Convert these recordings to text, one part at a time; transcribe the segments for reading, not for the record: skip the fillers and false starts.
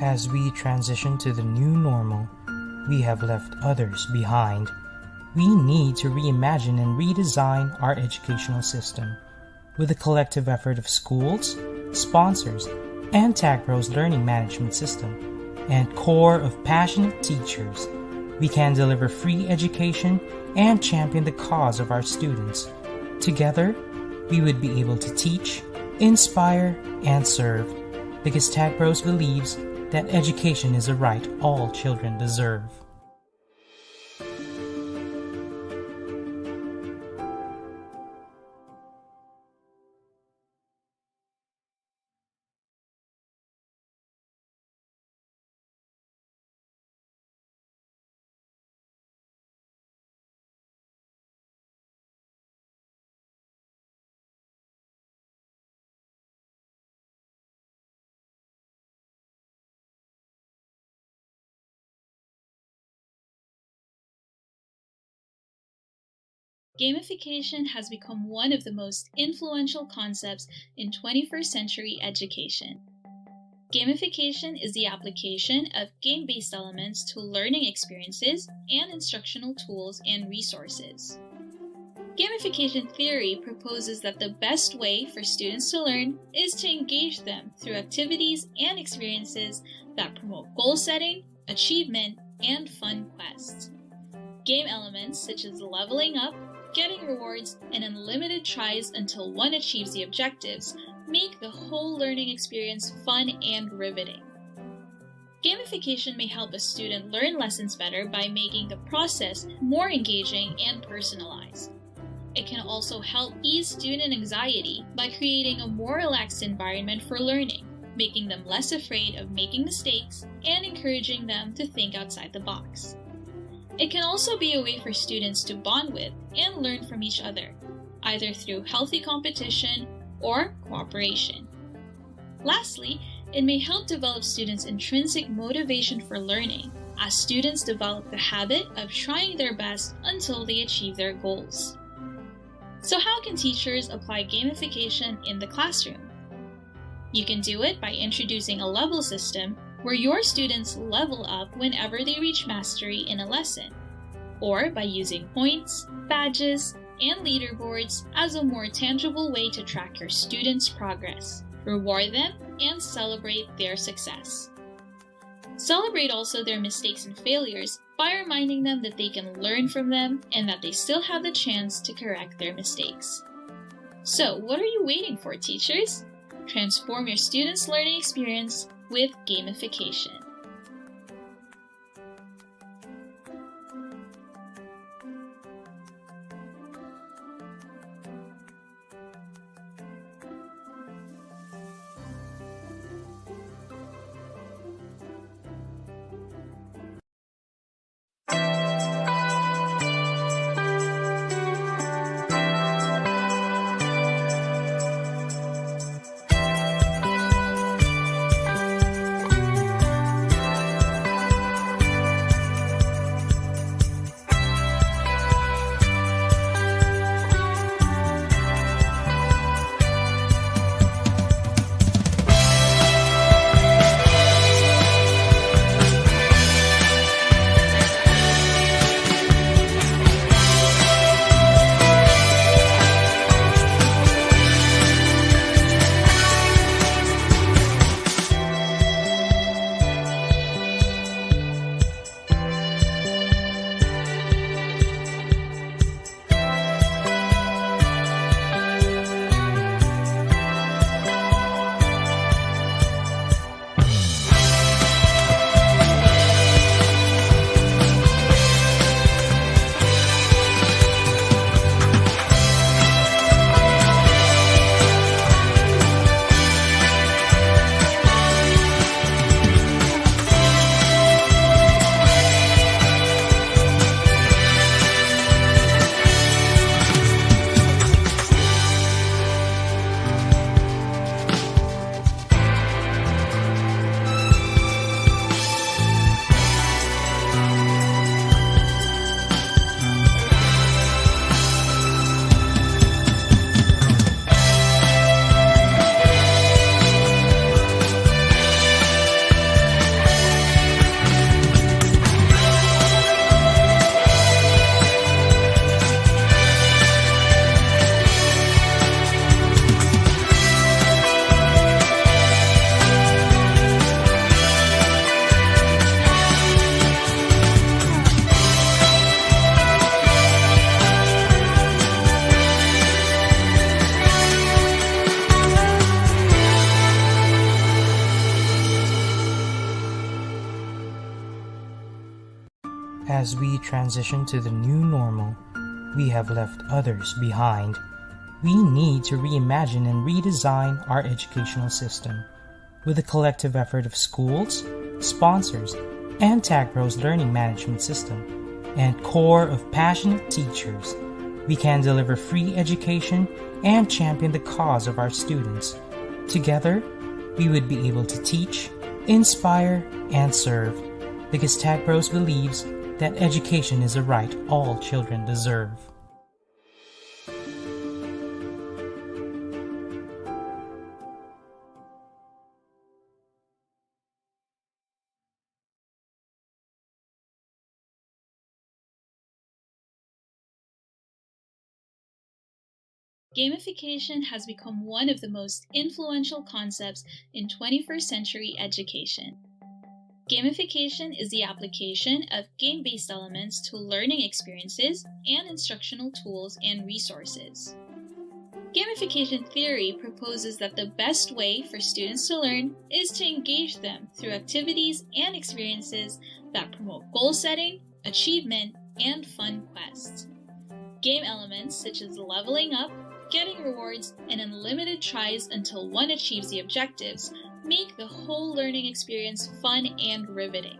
As we transition to the new normal, we have left others behind. We need to reimagine and redesign our educational system. With the collective effort of schools, sponsors, and Tagpros learning management system, and core of passionate teachers, we can deliver free education and champion the cause of our students. Together, we would be able to teach, inspire, and serve, because Tagpros believes that education is a right all children deserve. Gamification has become one of the most influential concepts in 21st century education. Gamification is the application of game-based elements to learning experiences and instructional tools and resources. Gamification theory proposes that the best way for students to learn is to engage them through activities and experiences that promote goal setting, achievement, and fun quests. Game elements such as leveling up, getting rewards, and unlimited tries until one achieves the objectives make the whole learning experience fun and riveting. Gamification may help a student learn lessons better by making the process more engaging and personalized. It can also help ease student anxiety by creating a more relaxed environment for learning, making them less afraid of making mistakes and encouraging them to think outside the box. It can also be a way for students to bond with and learn from each other, either through healthy competition or cooperation. Lastly, it may help develop students' intrinsic motivation for learning, as students develop the habit of trying their best until they achieve their goals. So how can teachers apply gamification in the classroom? You can do it by introducing a level system where your students level up whenever they reach mastery in a lesson, or by using points, badges, and leaderboards as a more tangible way to track your students' progress, reward them, and celebrate their success. Celebrate also their mistakes and failures by reminding them that they can learn from them and that they still have the chance to correct their mistakes. So, what are you waiting for, teachers? Transform your students' learning experience with gamification. As we transition to the new normal, we have left others behind. We need to reimagine and redesign our educational system. With the collective effort of schools, sponsors, and Tagpros learning management system, and core of passionate teachers, we can deliver free education and champion the cause of our students. Together, we would be able to teach, inspire, and serve, because Tagpros believes that education is a right all children deserve. Gamification has become one of the most influential concepts in 21st century education. Gamification is the application of game-based elements to learning experiences and instructional tools and resources. Gamification theory proposes that the best way for students to learn is to engage them through activities and experiences that promote goal setting, achievement, and fun quests. Game elements such as leveling up, getting rewards, and unlimited tries until one achieves the objectives make the whole learning experience fun and riveting.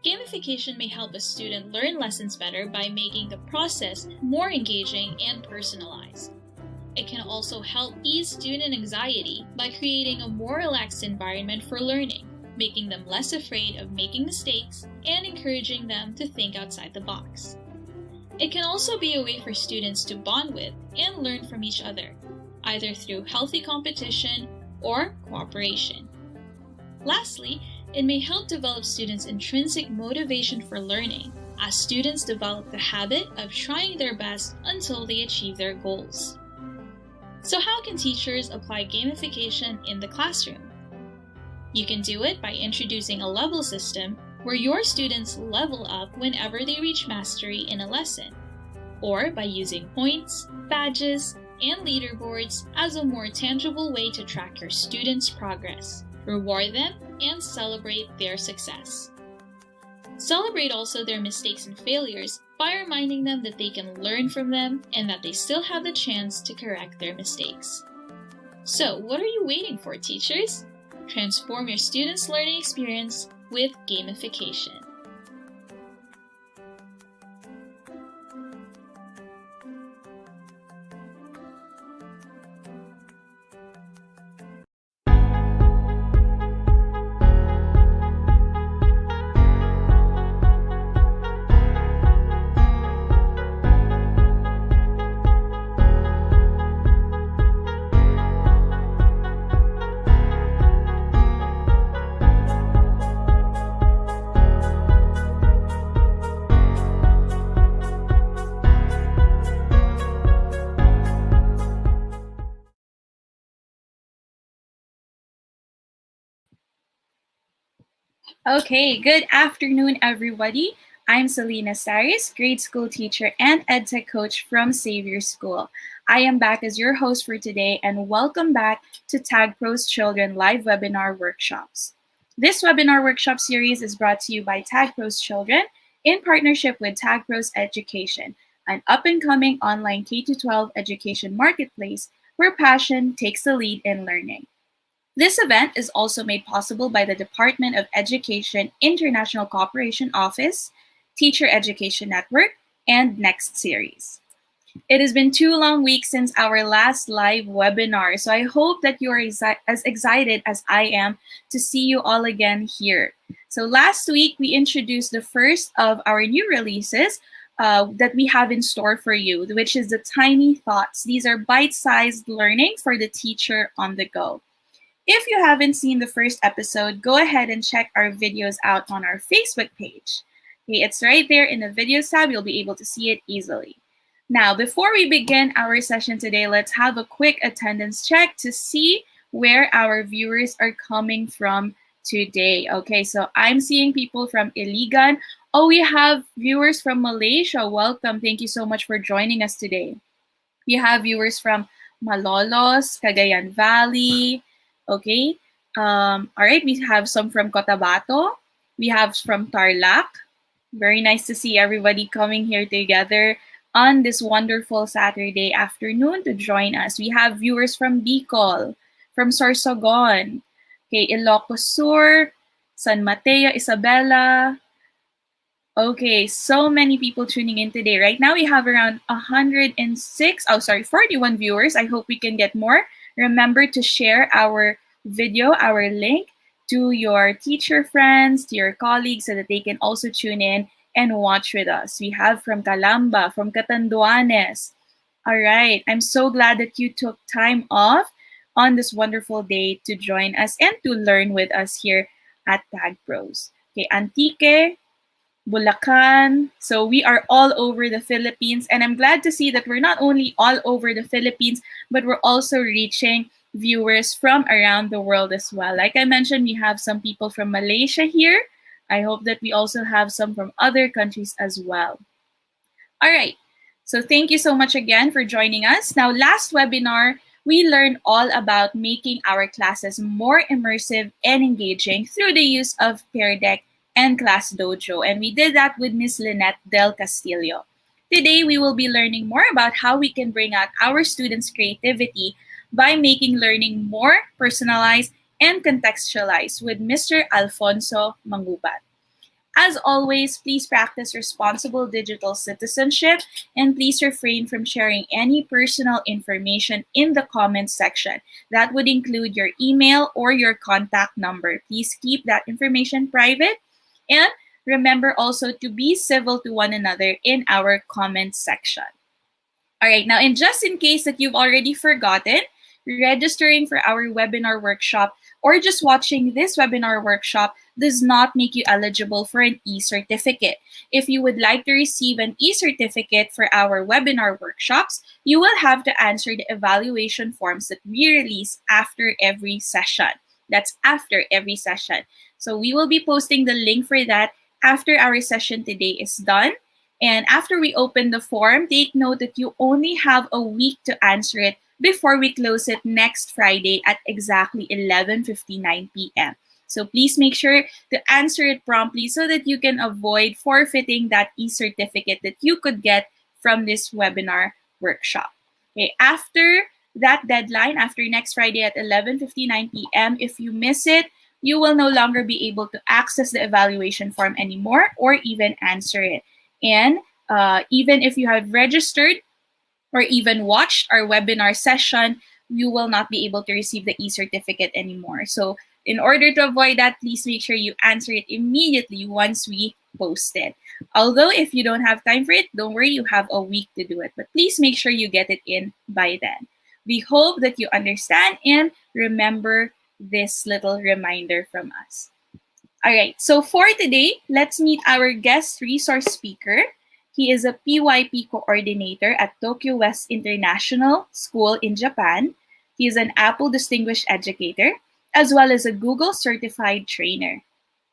Gamification may help a student learn lessons better by making the process more engaging and personalized. It can also help ease student anxiety by creating a more relaxed environment for learning, making them less afraid of making mistakes and encouraging them to think outside the box. It can also be a way for students to bond with and learn from each other, either through healthy competition or cooperation. Lastly, it may help develop students' intrinsic motivation for learning, as students develop the habit of trying their best until they achieve their goals. So how can teachers apply gamification in the classroom? You can do it by introducing a level system where your students level up whenever they reach mastery in a lesson, or by using points, badges, and leaderboards as a more tangible way to track your students' progress, reward them, and celebrate their success. Celebrate also their mistakes and failures by reminding them that they can learn from them and that they still have the chance to correct their mistakes. So, what are you waiting for, teachers? Transform your students' learning experience with gamification. Okay, good afternoon, everybody. I'm Selena Saris, grade school teacher and EdTech coach from Xavier School. I am back as your host for today, and welcome back to Tagpros Children Live Webinar Workshops. This webinar workshop series is brought to you by Tagpros Children in partnership with Tagpros Education, an up-and-coming online K-12 education marketplace where passion takes the lead in learning. This event is also made possible by the Department of Education International Cooperation Office, Teacher Education Network, and Next Series. It has been 2 long weeks since our last live webinar, so I hope that you are as excited as I am to see you all again here. So last week, we introduced the first of our new releases that we have in store for you, which is the Tiny Thoughts. These are bite-sized learning for the teacher on the go. If you haven't seen the first episode, go ahead and check our videos out on our Facebook page. Okay, it's right there in the videos tab. You'll be able to see it easily. Now, before we begin our session today, let's have a quick attendance check to see where our viewers are coming from today. Okay, so I'm seeing people from Iligan. Oh, we have viewers from Malaysia. Welcome. Thank you so much for joining us today. We have viewers from Malolos, Cagayan Valley. Okay. All right. We have some from Cotabato. We have from Tarlac. Very nice to see everybody coming here together on this wonderful Saturday afternoon to join us. We have viewers from Bicol, from Sorsogon, okay, Ilocos Sur, San Mateo, Isabela. Okay, so many people tuning in today. Right now, we have around 41 viewers. I hope we can get more. Remember to share our video, our link to your teacher friends, to your colleagues, so that they can also tune in and watch with us. We have from Calamba, from Catanduanes. All right, I'm so glad that you took time off on this wonderful day to join us and to learn with us here at Tagpros. Okay, Antique, Bulacan. So we are all over the Philippines. And I'm glad to see that we're not only all over the Philippines, but we're also reaching viewers from around the world as well. Like I mentioned, we have some people from Malaysia here. I hope that we also have some from other countries as well. All right. So thank you so much again for joining us. Now, last webinar, we learned all about making our classes more immersive and engaging through the use of Pear Deck and Class Dojo. And we did that with Ms. Lynette Del Castillo. Today, we will be learning more about how we can bring out our students' creativity by making learning more personalized and contextualized with Mr. Alfonso Mangubat. As always, please practice responsible digital citizenship and please refrain from sharing any personal information in the comments section. That would include your email or your contact number. Please keep that information private and remember also to be civil to one another in our comments section. All right, now, and just in case that you've already forgotten, registering for our webinar workshop or just watching this webinar workshop does not make you eligible for an e-certificate. If you would like to receive an e-certificate for our webinar workshops, you will have to answer the evaluation forms that we release after every session. That's after every session. So we will be posting the link for that after our session today is done. And after we open the form, take note that you only have a week to answer it before we close it next Friday at exactly 11:59 p.m. So please make sure to answer it promptly so that you can avoid forfeiting that e-certificate that you could get from this webinar workshop. Okay, after that deadline, after next Friday at 11:59 p.m., if you miss it, you will no longer be able to access the evaluation form anymore or even answer it. And even if you have registered or even watched our webinar session, you will not be able to receive the e-certificate anymore. So in order to avoid that, please make sure you answer it immediately once we post it. Although if you don't have time for it, don't worry, you have a week to do it. But please make sure you get it in by then. We hope that you understand and remember this little reminder from us. All right, so for today, let's meet our guest resource speaker. He is a PYP Coordinator at Tokyo West International School in Japan. He is an Apple Distinguished Educator, as well as a Google Certified Trainer.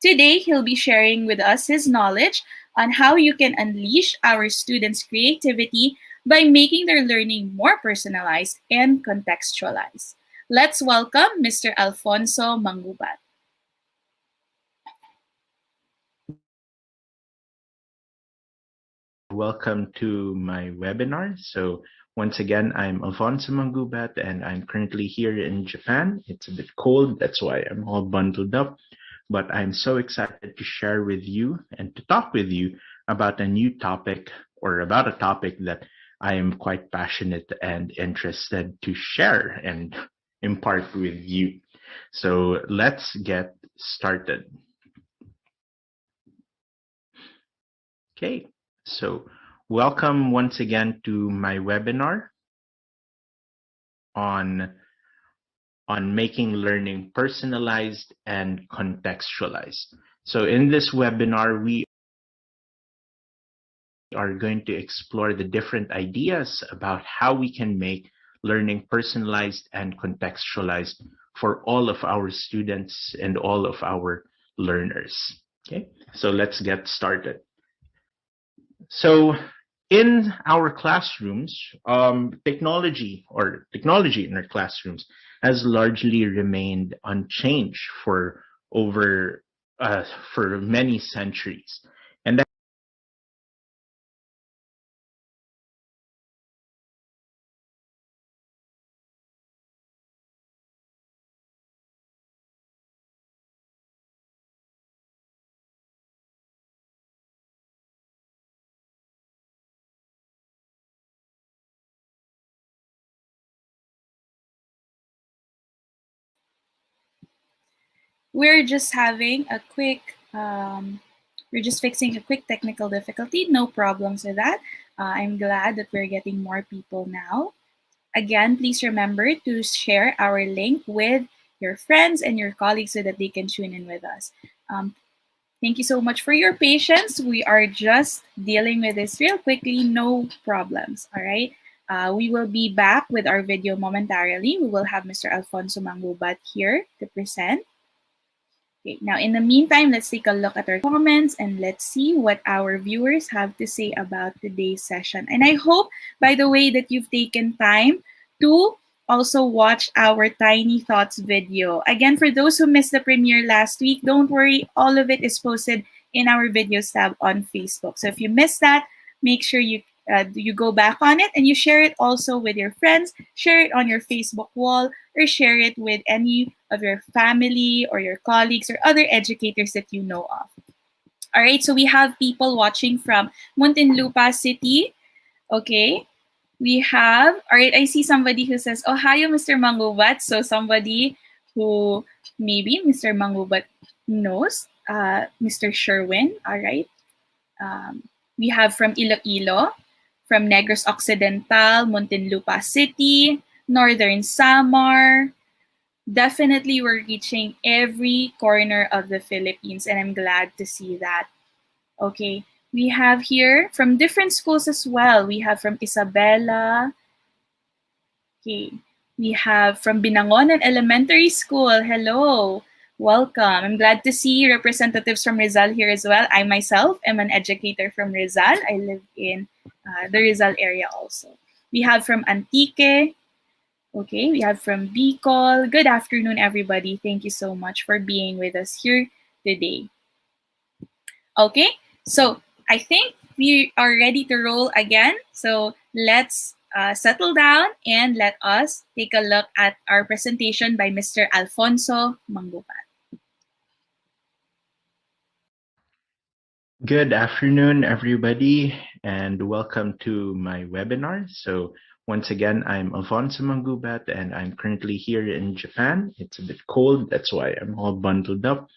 Today, he'll be sharing with us his knowledge on how you can unleash our students' creativity by making their learning more personalized and contextualized. Let's welcome Mr. Alfonso Mangubat. Welcome to my webinar. So once again, I'm Alfonso Mangubat and I'm currently here in Japan. It's a bit cold, that's why I'm all bundled up. But I'm so excited to share with you and to talk with you about a new topic or about a topic that I am quite passionate and interested to share and impart with you. So let's get started. Okay. So welcome once again to my webinar on making learning personalized and contextualized. So in this webinar, we are going to explore the different ideas about how we can make learning personalized and contextualized for all of our students and all of our learners. Okay, so let's get started. So in our classrooms, technology in our classrooms has largely remained unchanged for many centuries. And we're just having a quick, we're just fixing a quick technical difficulty. No problems with that. I'm glad that we're getting more people now. Again, please remember to share our link with your friends and your colleagues so that they can tune in with us. Thank you so much for your patience. We are just dealing with this real quickly, no problems, all right? We will be back with our video momentarily. We will have Mr. Alfonso Mangubat here to present. Okay, now in the meantime, let's take a look at our comments and let's see what our viewers have to say about today's session. And I hope, by the way, that you've taken time to also watch our Tiny Thoughts video. Again, for those who missed the premiere last week, don't worry, all of it is posted in our videos tab on Facebook. So if you missed that, make sure you go back on it and you share it also with your friends, share it on your Facebook wall, or share it with any of your family or your colleagues or other educators that you know of. All right, so we have people watching from Muntinlupa City. Okay, we have, all right, I see somebody who says, oh, hi, Mr. Mangubat. So somebody who maybe Mr. Mangubat knows, Mr. Sherwin, all right. We have from Iloilo, from Negros Occidental, Muntinlupa City, Northern Samar. Definitely we're reaching every corner of the Philippines, and I'm glad to see that. Okay, we have here from different schools as well. We have from Isabela. Okay, we have from Binangonan Elementary School. Hello, welcome. I'm glad to see representatives from Rizal here as well. I myself am an educator from Rizal. I live in the Rizal area also. We have from Antique. Okay, we have from Bicol. Good afternoon, everybody. Thank you so much for being with us here today. Okay, so I think we are ready to roll again. So let's settle down and let us take a look at our presentation by Mr. Alfonso Mangubat. Good afternoon, everybody, and welcome to my webinar. So once again, I'm Alfonso Mangubat, and I'm currently here in Japan. It's a bit cold, that's why I'm all bundled up,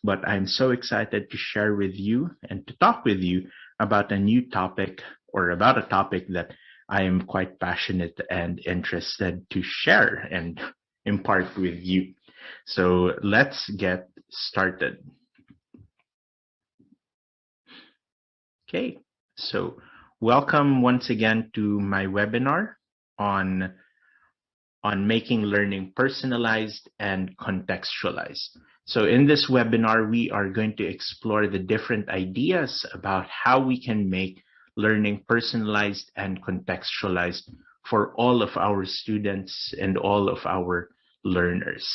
but I'm so excited to share with you and to talk with you about a new topic, or about a topic that I am quite passionate and interested to share and impart with you. So let's get started. Okay, so welcome once again to my webinar on making learning personalized and contextualized. So in this webinar, we are going to explore the different ideas about how we can make learning personalized and contextualized for all of our students and all of our learners.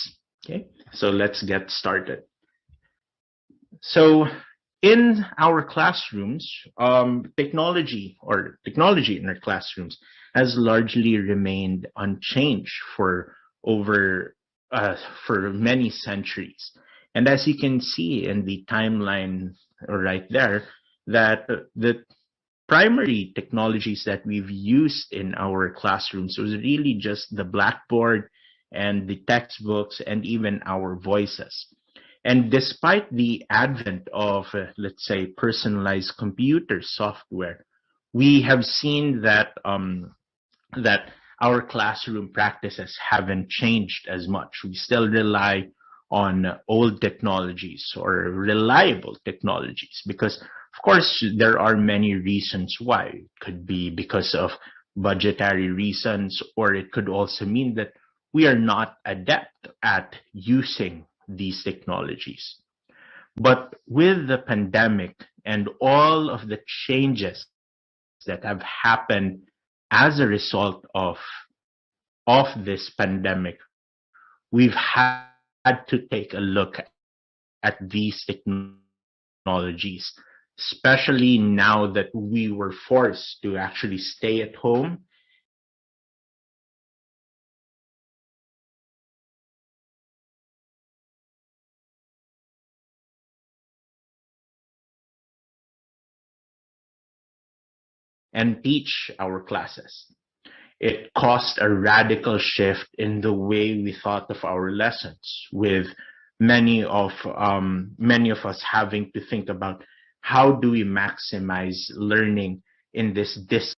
Okay, so let's get started. So in our classrooms, technology in our classrooms has largely remained unchanged for many centuries. And as you can see in the timeline right there, that the primary technologies that we've used in our classrooms was really just the blackboard and the textbooks and even our voices. And despite the advent of, let's say, personalized computer software, we have seen that that our classroom practices haven't changed as much. We still rely on old technologies or reliable technologies because, of course, there are many reasons why. It could be because of budgetary reasons, or it could also mean that we are not adept at using these technologies. But with the pandemic and all of the changes that have happened as a result of this pandemic, we've had to take a look at these technologies, especially now that we were forced to actually stay at home and teach our classes. It caused a radical shift in the way we thought of our lessons, with many of us having to think about how do we maximize learning in this distance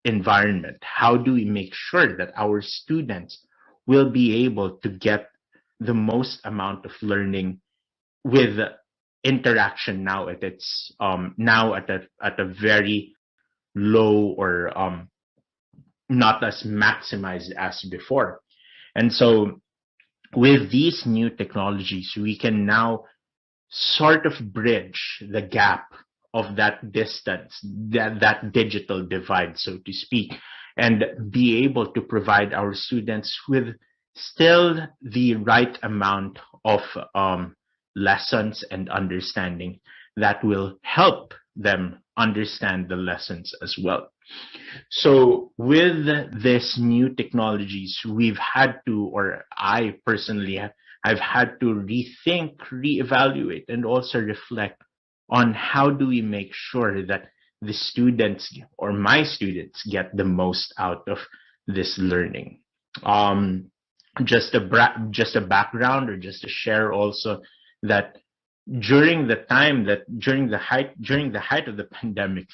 environment? How do we make sure that our students will be able to get the most amount of learning with interaction now at its now at a very low or not as maximized as before? And so with these new technologies, we can now sort of bridge the gap of that distance, that digital divide, so to speak, and be able to provide our students with still the right amount of lessons and understanding that will help them understand the lessons as well. So with this new technologies, we've had to, or I personally I've had to rethink, reevaluate, and also reflect on how do we make sure that the students or my students get the most out of this learning. Just a background, or just to share also that during the height of the pandemic,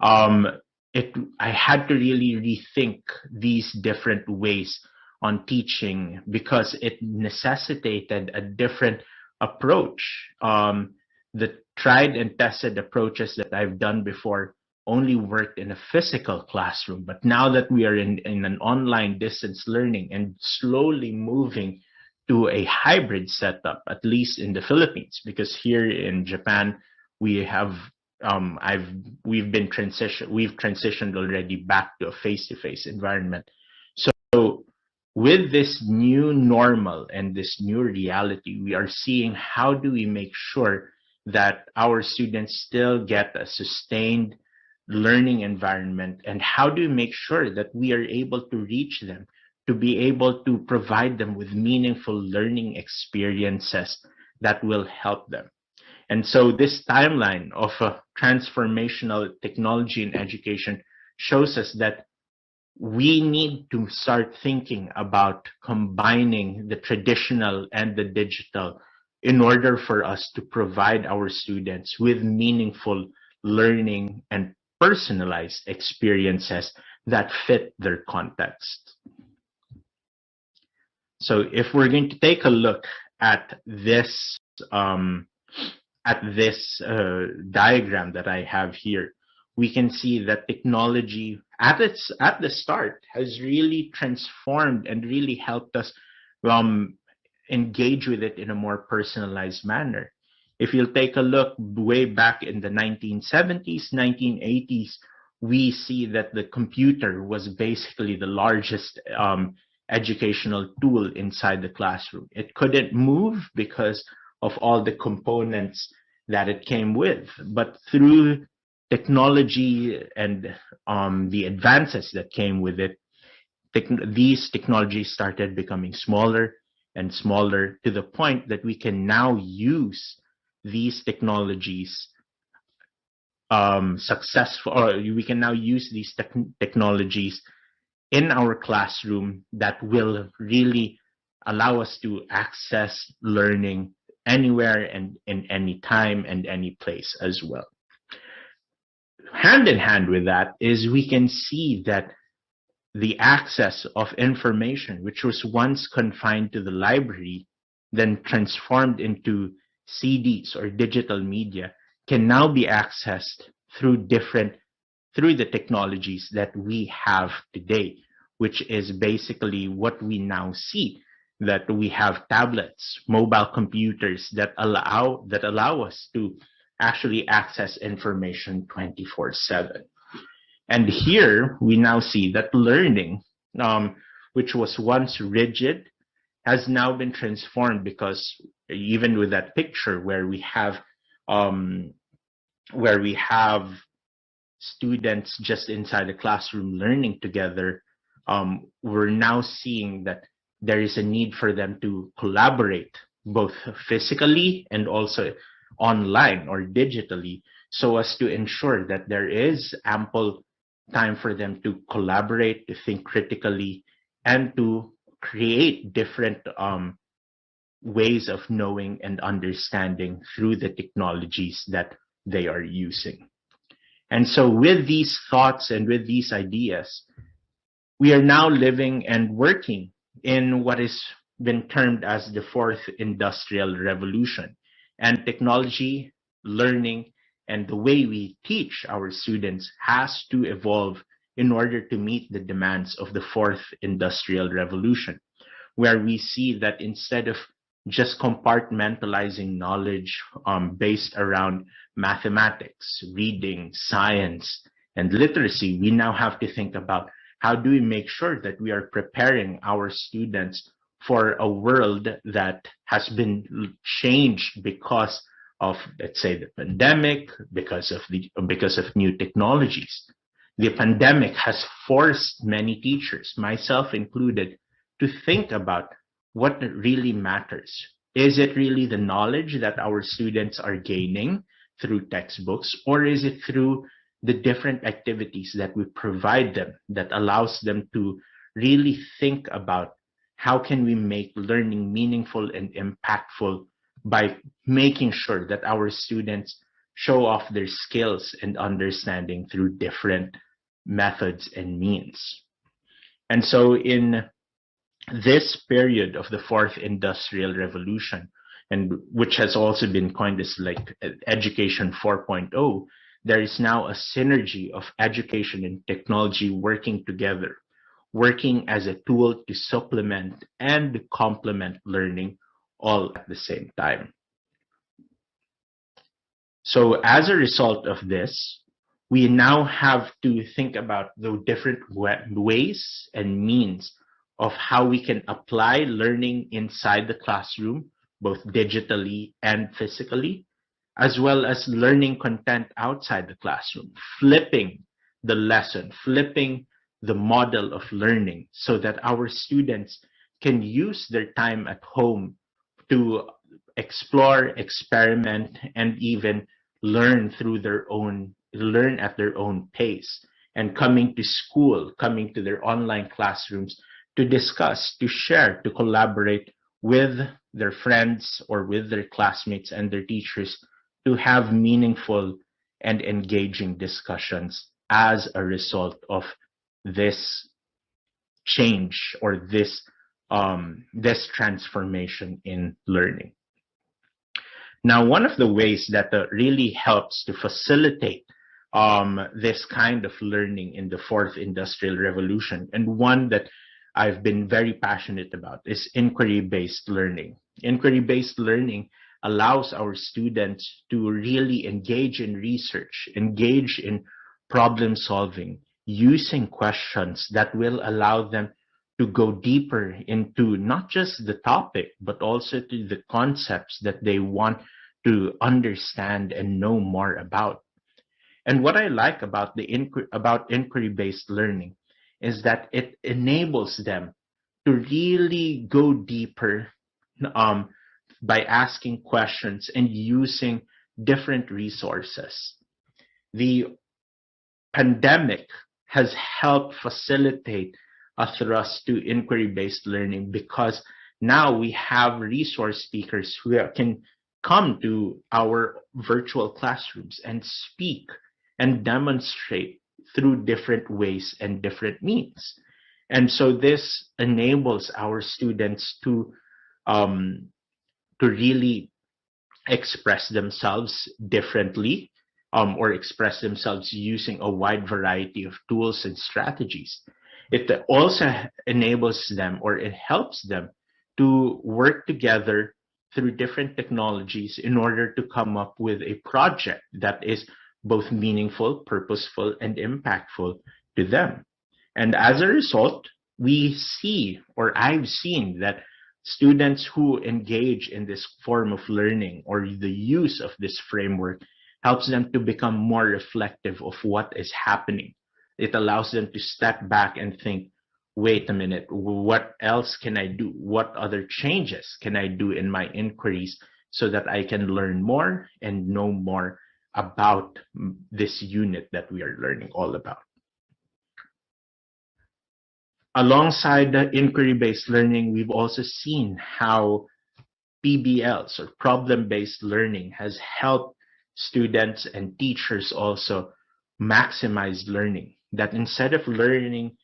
I had to really rethink these different ways on teaching because it necessitated a different approach. The tried and tested approaches that I've done before only worked in a physical classroom, but now that we are in an online distance learning and slowly moving to a hybrid setup, at least in the Philippines, because here in Japan we have we've transitioned already back to a face-to-face environment. So with this new normal and this new reality, we are seeing how do we make sure that our students still get a sustained learning environment, and how do we make sure that we are able to reach them, to be able to provide them with meaningful learning experiences that will help them. And so this timeline of transformational technology in education shows us that we need to start thinking about combining the traditional and the digital in order for us to provide our students with meaningful learning and personalized experiences that fit their context. So if we're going to take a look at this diagram that I have here, we can see that technology at the start has really transformed and really helped us engage with it in a more personalized manner. If you'll take a look way back in the 1970s, 1980s, we see that the computer was basically the largest educational tool inside the classroom. It couldn't move because of all the components that it came with, but through technology and the advances that came with it, these technologies started becoming smaller and smaller to the point that we can now use these technologies we can now use these technologies in our classroom that will really allow us to access learning anywhere and in any time and any place as well. Hand in hand with that is we can see that the access of information, which was once confined to the library, then transformed into CDs or digital media, can now be accessed through the technologies that we have today, which is basically what we now see, that we have tablets, mobile computers that allow us to actually access information 24/7. And here we now see that learning, which was once rigid, has now been transformed, because even with that picture where we have students just inside the classroom learning together, we're now seeing that there is a need for them to collaborate both physically and also online or digitally, so as to ensure that there is ample time for them to collaborate, to think critically, and to create different ways of knowing and understanding through the technologies that they are using. And so with these thoughts and with these ideas, we are now living and working in what has been termed as the fourth industrial revolution. And technology, learning, and the way we teach our students has to evolve in order to meet the demands of the fourth industrial revolution, where we see that instead of just compartmentalizing knowledge based around mathematics, reading, science, and literacy, we now have to think about how do we make sure that we are preparing our students for a world that has been changed because of, let's say, the pandemic, because of new technologies. The pandemic has forced many teachers, myself included, to think about what really matters. Is it really the knowledge that our students are gaining through textbooks, or is it through the different activities that we provide them that allows them to really think about how can we make learning meaningful and impactful by making sure that our students show off their skills and understanding through different methods and means. And so in this period of the fourth industrial revolution, and which has also been coined as like education 4.0, there is now a synergy of education and technology working together, working as a tool to supplement and complement learning all at the same time. So as a result of this, we now have to think about the different ways and means of how we can apply learning inside the classroom, both digitally and physically, as well as learning content outside the classroom, flipping the lesson, flipping the model of learning so that our students can use their time at home to explore, experiment, and even learn at their own pace, and coming to school, coming to their online classrooms to discuss, to share, to collaborate with their friends or with their classmates and their teachers to have meaningful and engaging discussions as a result of this change or this transformation in learning. Now, one of the ways that really helps to facilitate this kind of learning in the fourth industrial revolution, and one that I've been very passionate about, is inquiry-based learning. Inquiry-based learning allows our students to really engage in research, engage in problem solving, using questions that will allow them to go deeper into not just the topic, but also to the concepts that they want to understand and know more about. And what I like about inquiry-based learning is that it enables them to really go deeper by asking questions and using different resources. The pandemic has helped facilitate a thrust to inquiry-based learning because now we have resource speakers who can come to our virtual classrooms and speak and demonstrate through different ways and different means. And so this enables our students to really express themselves differently or express themselves using a wide variety of tools and strategies. It also enables them, or it helps them, to work together through different technologies in order to come up with a project that is both meaningful, purposeful, and impactful to them. And as a result, we see, or I've seen, that students who engage in this form of learning or the use of this framework helps them to become more reflective of what is happening. It allows them to step back and think, wait a minute, what else can I do? What other changes can I do in my inquiries so that I can learn more and know more about this unit that we are learning all about? Alongside the inquiry-based learning, we've also seen how PBLs, or problem-based learning, has helped students and teachers also maximize learning. That instead of learning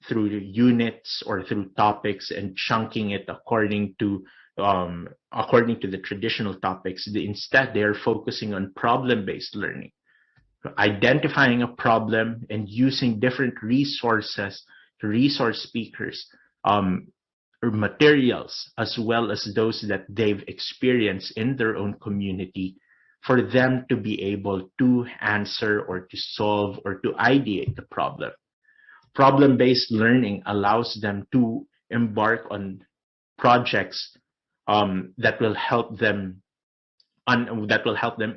through units or through topics and chunking it according to the traditional topics, instead they are focusing on problem-based learning, identifying a problem and using different resources, resource speakers, or materials, as well as those that they've experienced in their own community, for them to be able to answer or to solve or to ideate the problem. Problem-based learning allows them to embark on projects that will help them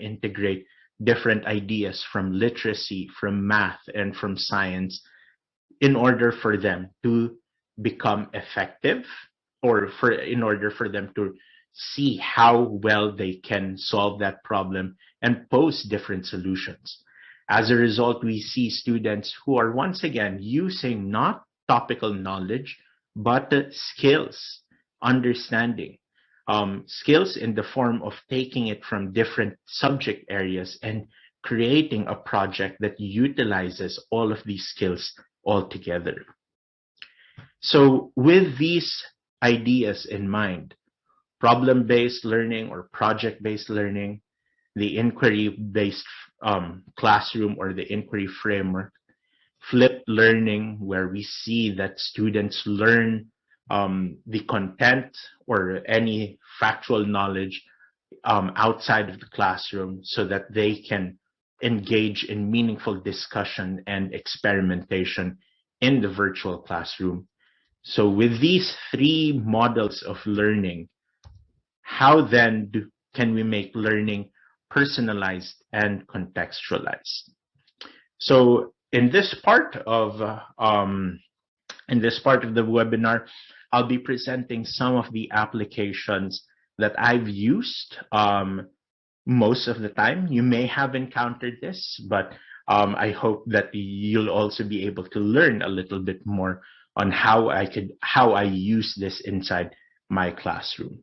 integrate different ideas from literacy, from math, and from science, in order for them to become effective, or in order for them to see how well they can solve that problem and pose different solutions. As a result, we see students who are once again using not topical knowledge, but skills, understanding, skills in the form of taking it from different subject areas and creating a project that utilizes all of these skills all together. So with these ideas in mind, problem-based learning or project-based learning, the inquiry-based classroom or the inquiry framework, flipped learning, where we see that students learn the content or any factual knowledge outside of the classroom so that they can engage in meaningful discussion and experimentation in the virtual classroom. So with these three models of learning, how then can we make learning personalized and contextualized? So in this part of the webinar, I'll be presenting some of the applications that I've used most of the time. You may have encountered this, but I hope that you'll also be able to learn a little bit more on how I use this inside my classroom.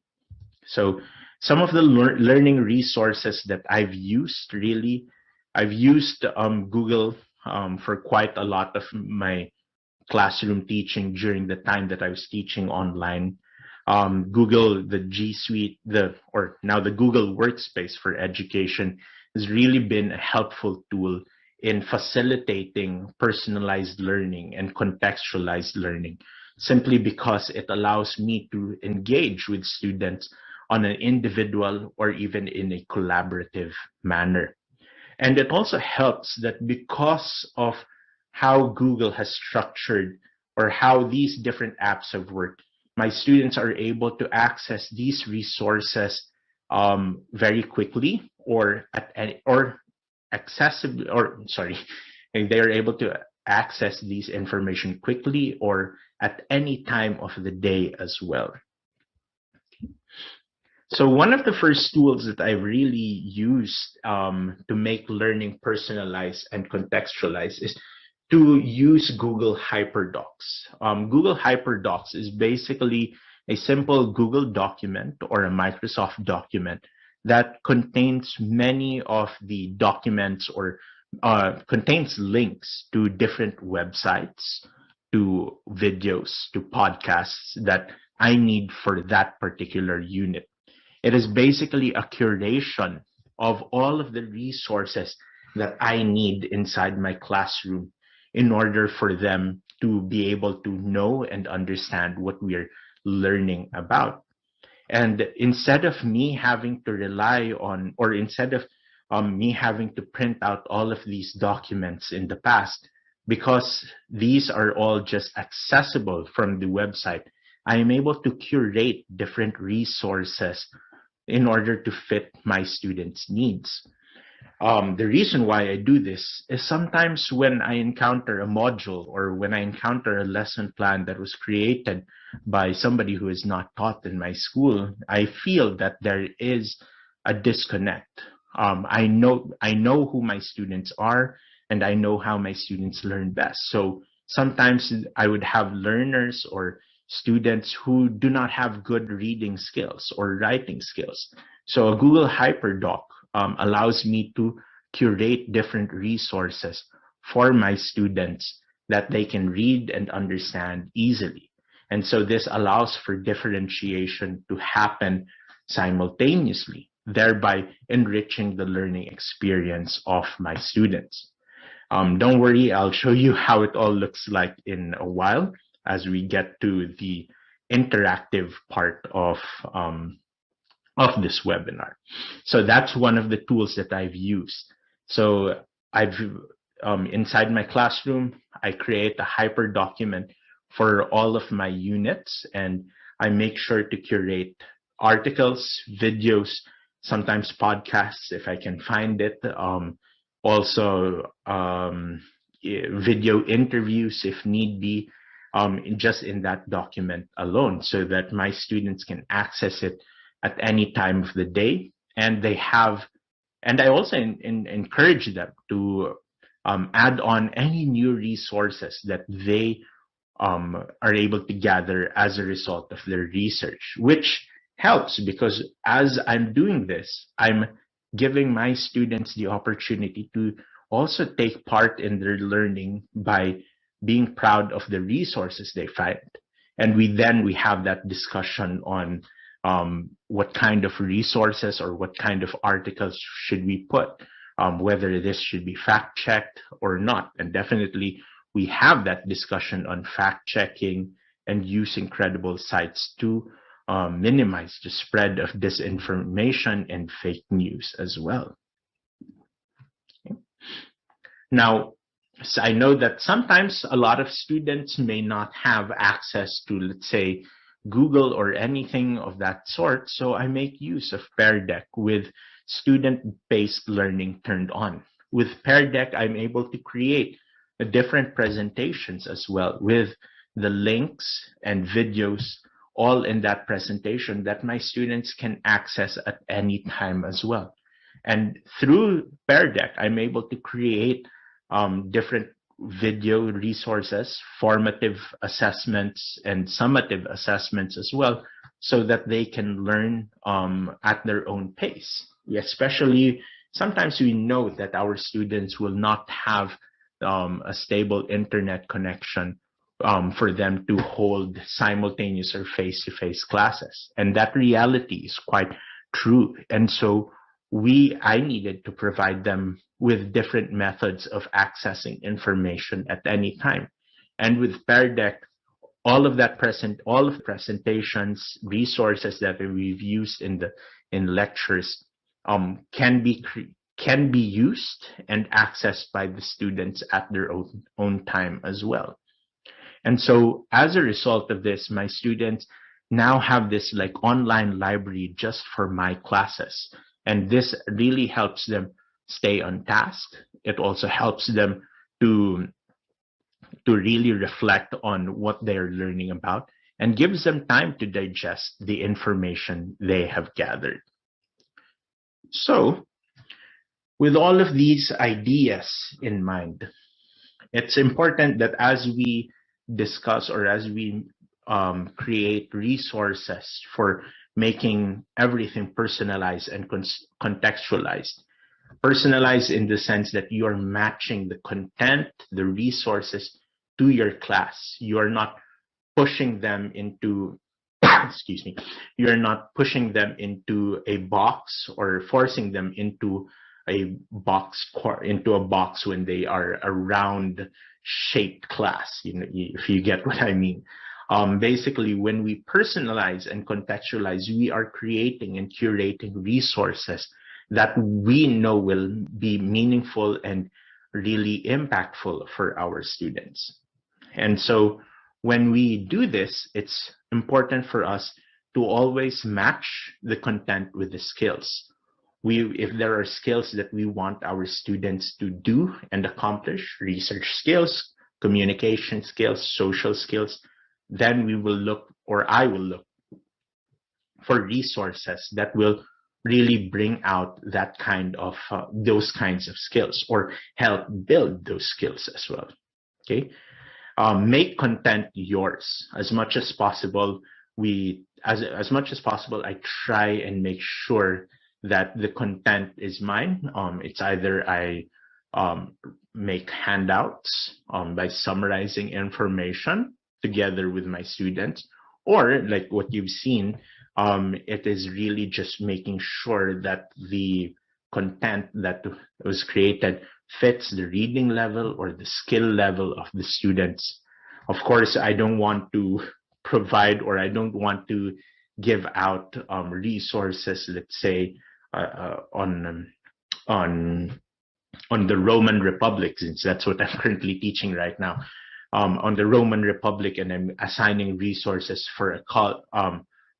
So some of the learning resources that I've used, I've used Google for quite a lot of my classroom teaching during the time that I was teaching online. Google, the G Suite, now the Google Workspace for Education, has really been a helpful tool in facilitating personalized learning and contextualized learning, simply because it allows me to engage with students on an individual or even in a collaborative manner. And it also helps that because of how Google has structured or how these different apps have worked, my students are able to access these resources very quickly, they are able to access these information quickly or at any time of the day as well. So one of the first tools that I really used to make learning personalized and contextualized is to use Google HyperDocs. Google HyperDocs is basically a simple Google document or a Microsoft document that contains many of the documents or contains links to different websites, to videos, to podcasts that I need for that particular unit. It is basically a curation of all of the resources that I need inside my classroom in order for them to be able to know and understand what we're learning about. And instead of me having to rely on, or instead of me having to print out all of these documents in the past, because these are all just accessible from the website, I am able to curate different resources in order to fit my students' needs. The reason why I do this is sometimes when I encounter a module or when I encounter a lesson plan that was created by somebody who is not taught in my school, I feel that there is a disconnect. I know who my students are, and I know how my students learn best. So sometimes I would have learners or students who do not have good reading skills or writing skills. So a Google Hyperdoc allows me to curate different resources for my students that they can read and understand easily. And so this allows for differentiation to happen simultaneously, thereby enriching the learning experience of my students. Don't worry, I'll show you how it all looks like in a while as we get to the interactive part of this webinar. So that's one of the tools that I've used. So I've inside my classroom, I create a hyper document for all of my units, and I make sure to curate articles, videos, sometimes podcasts if I can find it. Also video interviews if need be, just in that document alone, so that my students can access it at any time of the day. And they have, and I also encourage them to add on any new resources that they are able to gather as a result of their research, which helps because as I'm doing this, I'm giving my students the opportunity to also take part in their learning by being proud of the resources they find. And we have that discussion on what kind of resources or what kind of articles should we put, whether this should be fact-checked or not. And definitely we have that discussion on fact-checking and using credible sites to minimize the spread of disinformation and fake news as well. Okay. Now, so I know that sometimes a lot of students may not have access to, let's say, Google or anything of that sort, so I make use of Pear Deck with student-based learning turned on. With Pear Deck, I'm able to create different presentations as well with the links and videos all in that presentation that my students can access at any time as well. And through Pear Deck, I'm able to create different video resources, formative assessments, and summative assessments as well, so that they can learn at their own pace. Especially, sometimes we know that our students will not have a stable internet connection for them to hold simultaneous or face-to-face classes. And that reality is quite true. And so I needed to provide them with different methods of accessing information at any time. And with Pear Deck, all of the presentations, resources that we've used in lectures can be used and accessed by the students at their own time as well. And so as a result of this, my students now have this like online library just for my classes. And this really helps them stay on task. It also helps them to really reflect on what they're learning about and gives them time to digest the information they have gathered. So with all of these ideas in mind, it's important that as we discuss or as we create resources for making everything personalized and contextualized. Personalized in the sense that you are matching the content, the resources to your class. You are not pushing them into, excuse me, you're not pushing them into a box or forcing them into a box when they are a round shaped class, if you get what I mean. Basically, when we personalize and contextualize, we are creating and curating resources that we know will be meaningful and really impactful for our students. And so when we do this, it's important for us to always match the content with the skills. If there are skills that we want our students to do and accomplish, research skills, communication skills, social skills, then we will look, or I will look, for resources that will really bring out that kind of those kinds of skills or help build those skills as well. Okay. make content yours as much as possible. As much as possible, I try and make sure that the content is mine. It's either I make handouts by summarizing information together with my students, or like what you've seen, it is really just making sure that the content that was created fits the reading level or the skill level of the students. Of course, I don't want to provide, or I don't want to give out resources, let's say, on the Roman Republic, since that's what I'm currently teaching right now, on the Roman Republic, and I'm assigning resources for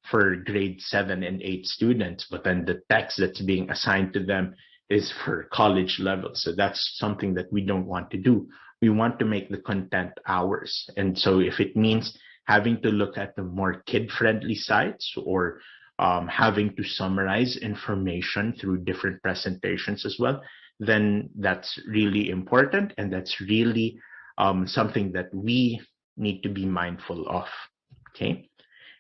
for grade 7 and 8 students, but then the text that's being assigned to them is for college level. So that's something that we don't want to do. We want to make the content ours. And so if it means having to look at the more kid-friendly sites, or having to summarize information through different presentations as well, then that's really important, and that's really something that we need to be mindful of, okay?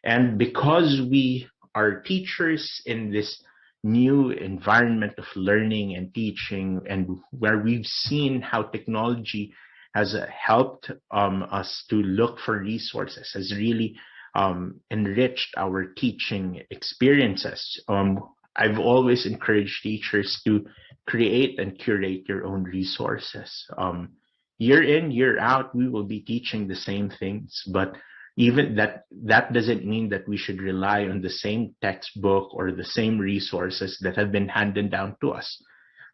And because we are teachers in this new environment of learning and teaching, and where we've seen how technology has helped us to look for resources, has really enriched our teaching experiences. I've always encouraged teachers to create and curate your own resources. Year in, year out, we will be teaching the same things, but even that doesn't mean that we should rely on the same textbook or the same resources that have been handed down to us.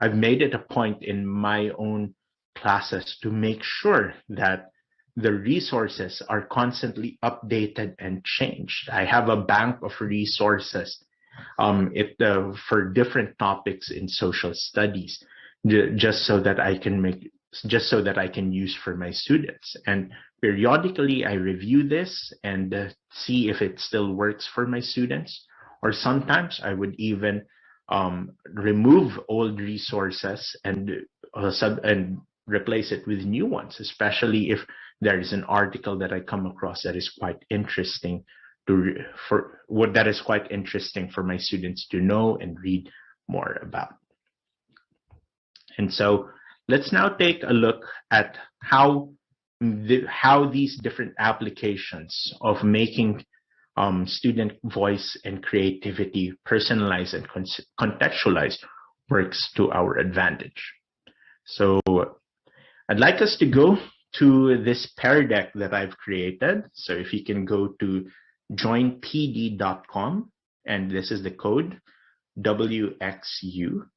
I've made it a point in my own classes to make sure that the resources are constantly updated and changed. I have a bank of resources for different topics in social studies, just so that I can use for my students. And periodically I review this and see if it still works for my students. Or sometimes I would even remove old resources and replace it with new ones, especially if there is an article that I come across that is quite interesting for my students to know and read more about. And so let's now take a look at how these different applications of making student voice and creativity personalized and contextualized works to our advantage. So I'd like us to go to this Pear Deck that I've created. So if you can go to joinpd.com, and this is the code WXUZOR.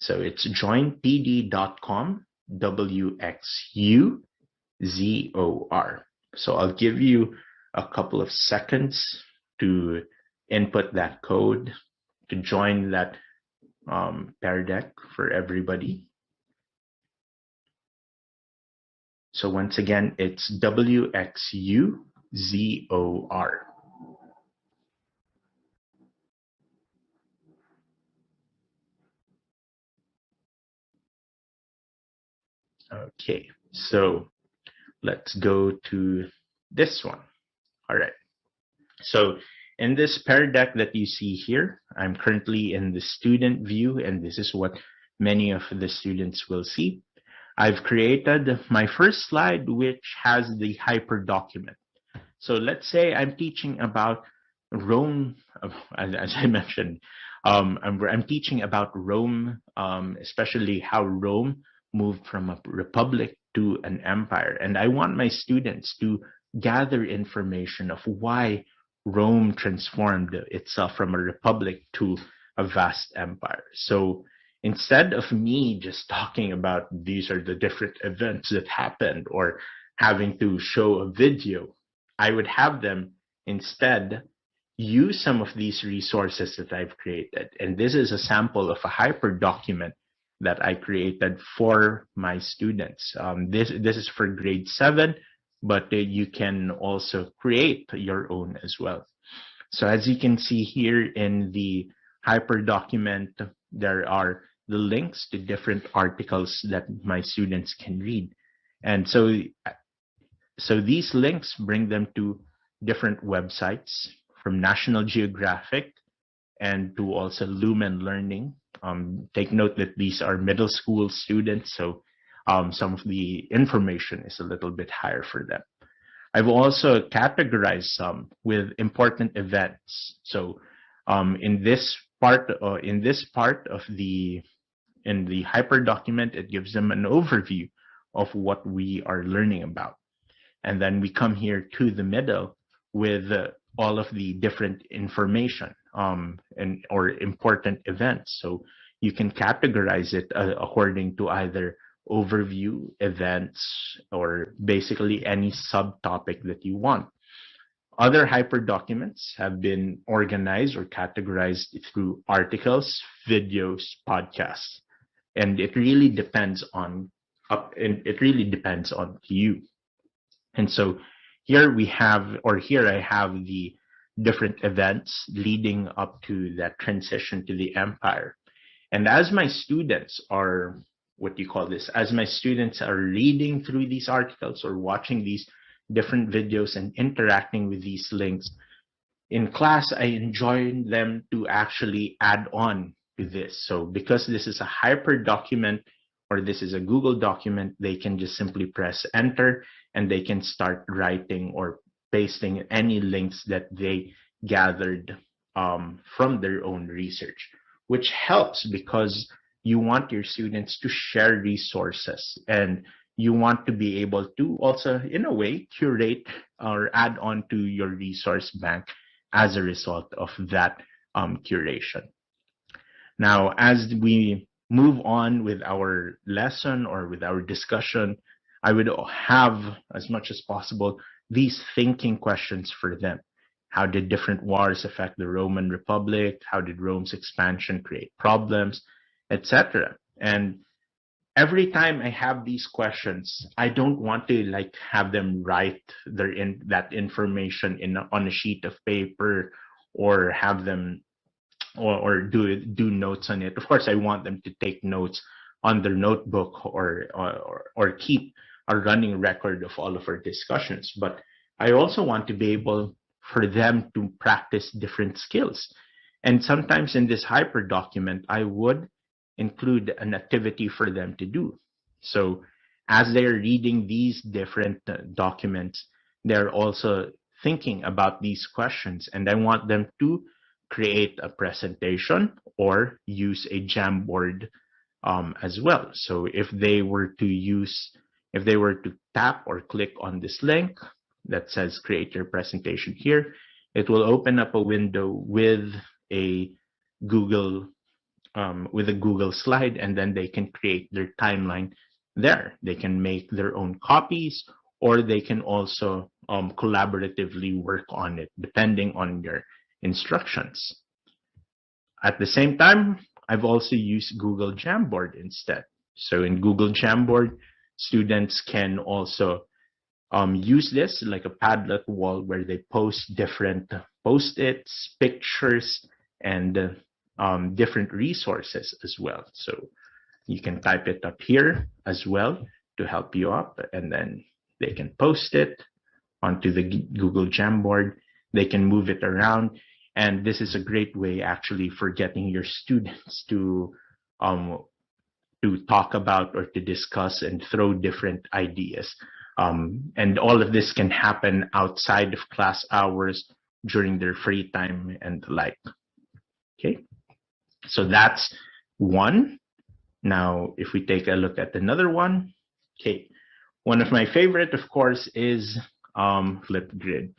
So it's joinpd.com, WXUZOR. So I'll give you a couple of seconds to input that code to join that Pear Deck for everybody. So once again, it's WXUZOR. Okay, so let's go to this one. All right. So in this Pear Deck that you see here, I'm currently in the student view, and this is what many of the students will see. I've created my first slide, which has the hyper document. So let's say I'm teaching about Rome, as I mentioned, I'm teaching about Rome, especially how Rome moved from a republic to an empire. And I want my students to gather information of why Rome transformed itself from a republic to a vast empire. So instead of me just talking about these are the different events that happened or having to show a video, I would have them instead use some of these resources that I've created. And this is a sample of a hyper document that I created for my students. This is for grade 7, but you can also create your own as well. So as you can see here in the hyper document, there are the links to different articles that my students can read. And so these links bring them to different websites from National Geographic and to also Lumen Learning. Take note that these are middle school students, so some of the information is a little bit higher for them. I've also categorized some with important events. So in this part of the hyper document, it gives them an overview of what we are learning about. And then we come here to the middle with all of the different information or important events. So you can categorize it according to either overview, events, or basically any subtopic that you want. Other hyper documents have been organized or categorized through articles, videos, podcasts, and it really depends on you. And so here I have the different events leading up to that transition to the empire. And as my students are reading through these articles or watching these different videos and interacting with these links in class, I enjoy them to actually add on to this. So because this is a hyper document or this is a Google document, they can just simply press enter and they can start writing or pasting any links that they gathered from their own research, which helps because you want your students to share resources and you want to be able to also, in a way, curate or add on to your resource bank as a result of that curation. Now, as we move on with our lesson or with our discussion, I would have, as much as possible, these thinking questions for them. How did different wars affect the Roman Republic? How did Rome's expansion create problems, etc.? And every time I have these questions, I don't want to have them write that information on a sheet of paper or have them or do notes on it. Of course, I want them to take notes on their notebook or keep a running record of all of our discussions. But I also want to be able for them to practice different skills. And sometimes in this hyper document, I would include an activity for them to do. So as they're reading these different documents, they're also thinking about these questions, and I want them to create a presentation or use a Jamboard as well. So if they were to tap or click on this link that says create your presentation here, it will open up a window with a Google slide, and then they can create their timeline there. They can make their own copies, or they can also collaboratively work on it depending on your instructions. At the same time, I've also used Google Jamboard instead. So in Google Jamboard, students can also use this like a Padlet wall where they post different post-its, pictures, and different resources as well. So you can type it up here as well to help you up, and then they can post it onto the Google Jamboard. They can move it around, and this is a great way actually for getting your students to talk about or to discuss and throw different ideas. And all of this can happen outside of class hours during their free time and the like. Okay, so that's one. Now, if we take a look at another one, okay, one of my favorite, of course, is Flipgrid.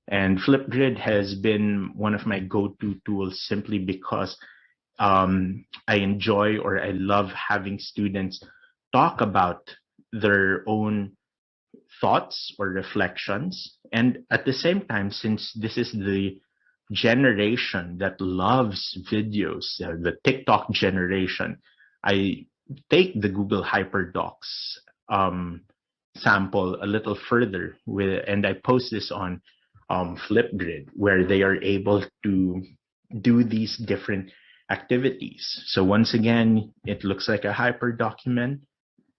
And Flipgrid has been one of my go-to tools simply because I enjoy or I love having students talk about their own thoughts or reflections. And at the same time, since this is the generation that loves videos, the TikTok generation, I take the Google HyperDocs sample a little further and I post this on Flipgrid, where they are able to do these different activities. So once again, it looks like a hyper document.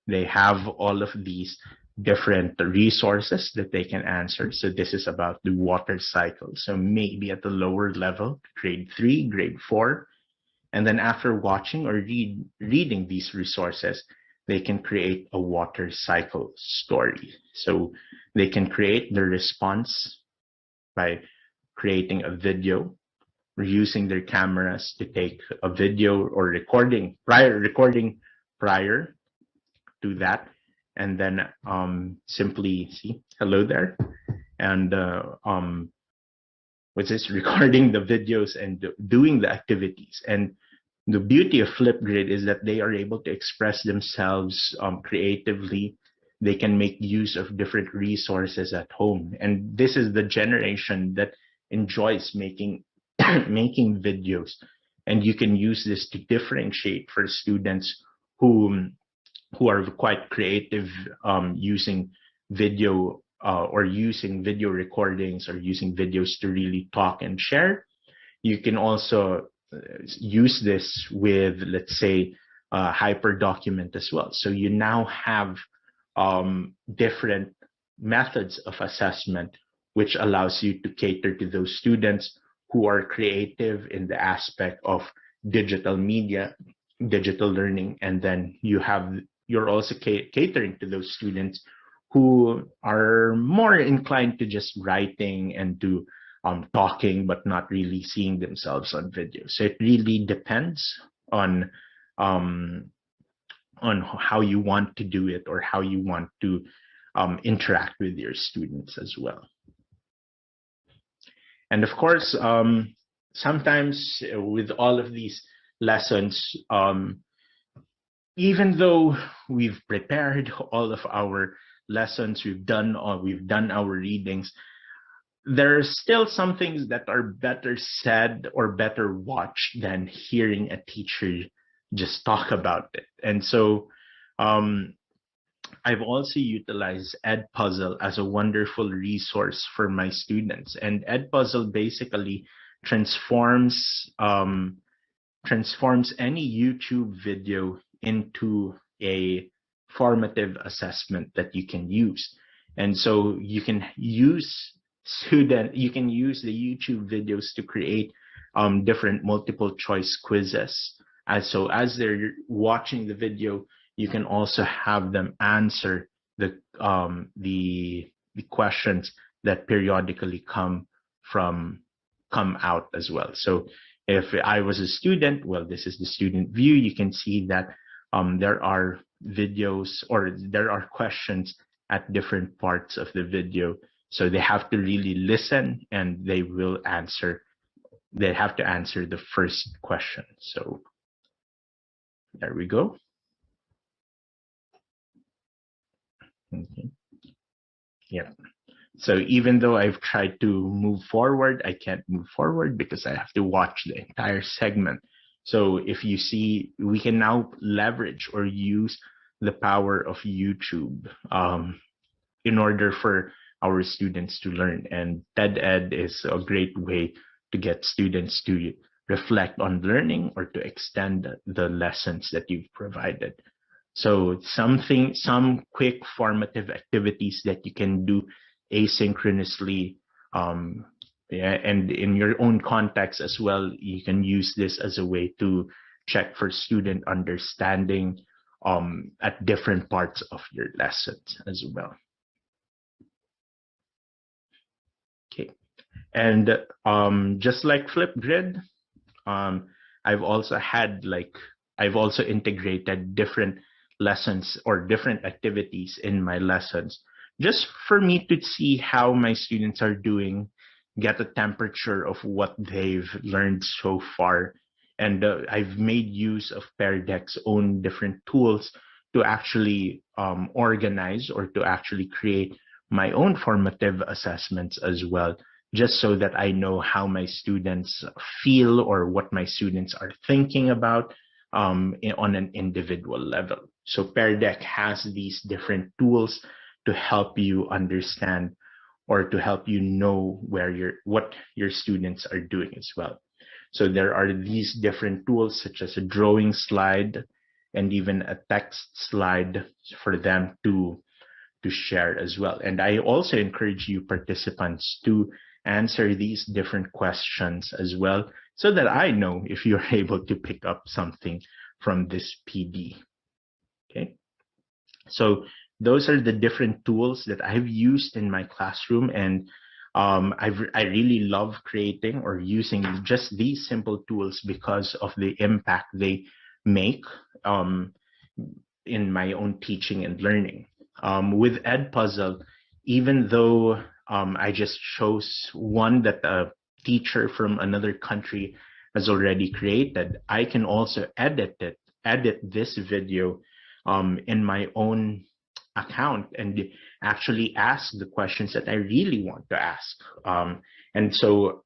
They have all of these different resources that they can answer. So this is about the water cycle. So maybe at the lower level, grade 3, grade 4, and then after watching or reading these resources, they can create a water cycle story. So they can create the response by creating a video or using their cameras to take a video or recording prior to that, and then simply see hello there, and which is recording the videos and doing the activities. And the beauty of Flipgrid is that they are able to express themselves creatively. They can make use of different resources at home. And this is the generation that enjoys making making videos. And you can use this to differentiate for students who are quite creative using video or using video recordings or using videos to really talk and share. You can also use this with, let's say, hyperdocument as well. So you now have different methods of assessment, which allows you to cater to those students who are creative in the aspect of digital media, digital learning, and then you're also catering to those students who are more inclined to just writing and to talking, but not really seeing themselves on video. So it really depends on how you want to do it or how you want to interact with your students as well. And of course, sometimes with all of these lessons, even though we've prepared all of our lessons, we've done our readings, there are still some things that are better said or better watched than hearing a teacher just talk about it. And so I've also utilized Edpuzzle as a wonderful resource for my students. And Edpuzzle basically transforms any YouTube video into a formative assessment that you can use. And so you can use the YouTube videos to create different multiple choice quizzes. As they're watching the video, you can also have them answer the questions that periodically come out as well. So if I was a student, well, this is the student view. You can see that there are videos or there are questions at different parts of the video. So they have to really listen and they have to answer the first question. So there we go. Okay. Yeah. So even though I've tried to move forward, I can't move forward because I have to watch the entire segment. So if you see, we can now leverage or use the power of YouTube in order for our students to learn. And TED-Ed is a great way to get students to reflect on learning or to extend the lessons that you've provided. So some quick formative activities that you can do asynchronously, and in your own context as well. You can use this as a way to check for student understanding at different parts of your lessons as well. Okay, and just like Flipgrid, I've also integrated different lessons or different activities in my lessons, just for me to see how my students are doing, get a temperature of what they've learned so far. And I've made use of Pear Deck's own different tools to actually organize or to actually create my own formative assessments as well, just so that I know how my students feel or what my students are thinking about on an individual level. So Pear Deck has these different tools to help you understand or to help you know what your students are doing as well. So there are these different tools such as a drawing slide and even a text slide for them to to share as well. And I also encourage you participants to answer these different questions as well, so that I know if you're able to pick up something from this PD. Okay, so those are the different tools that I've used in my classroom, and I really love creating or using just these simple tools because of the impact they make in my own teaching and learning. With Edpuzzle, even though I just chose one that a teacher from another country has already created, I can also edit this video in my own account and actually ask the questions that I really want to ask. And so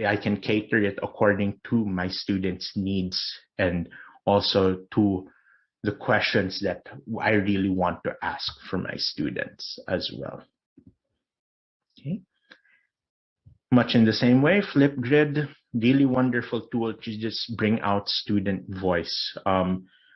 I can cater it according to my students' needs and also to the questions that I really want to ask for my students as well. Okay. Much in the same way, Flipgrid, really wonderful tool to just bring out student voice.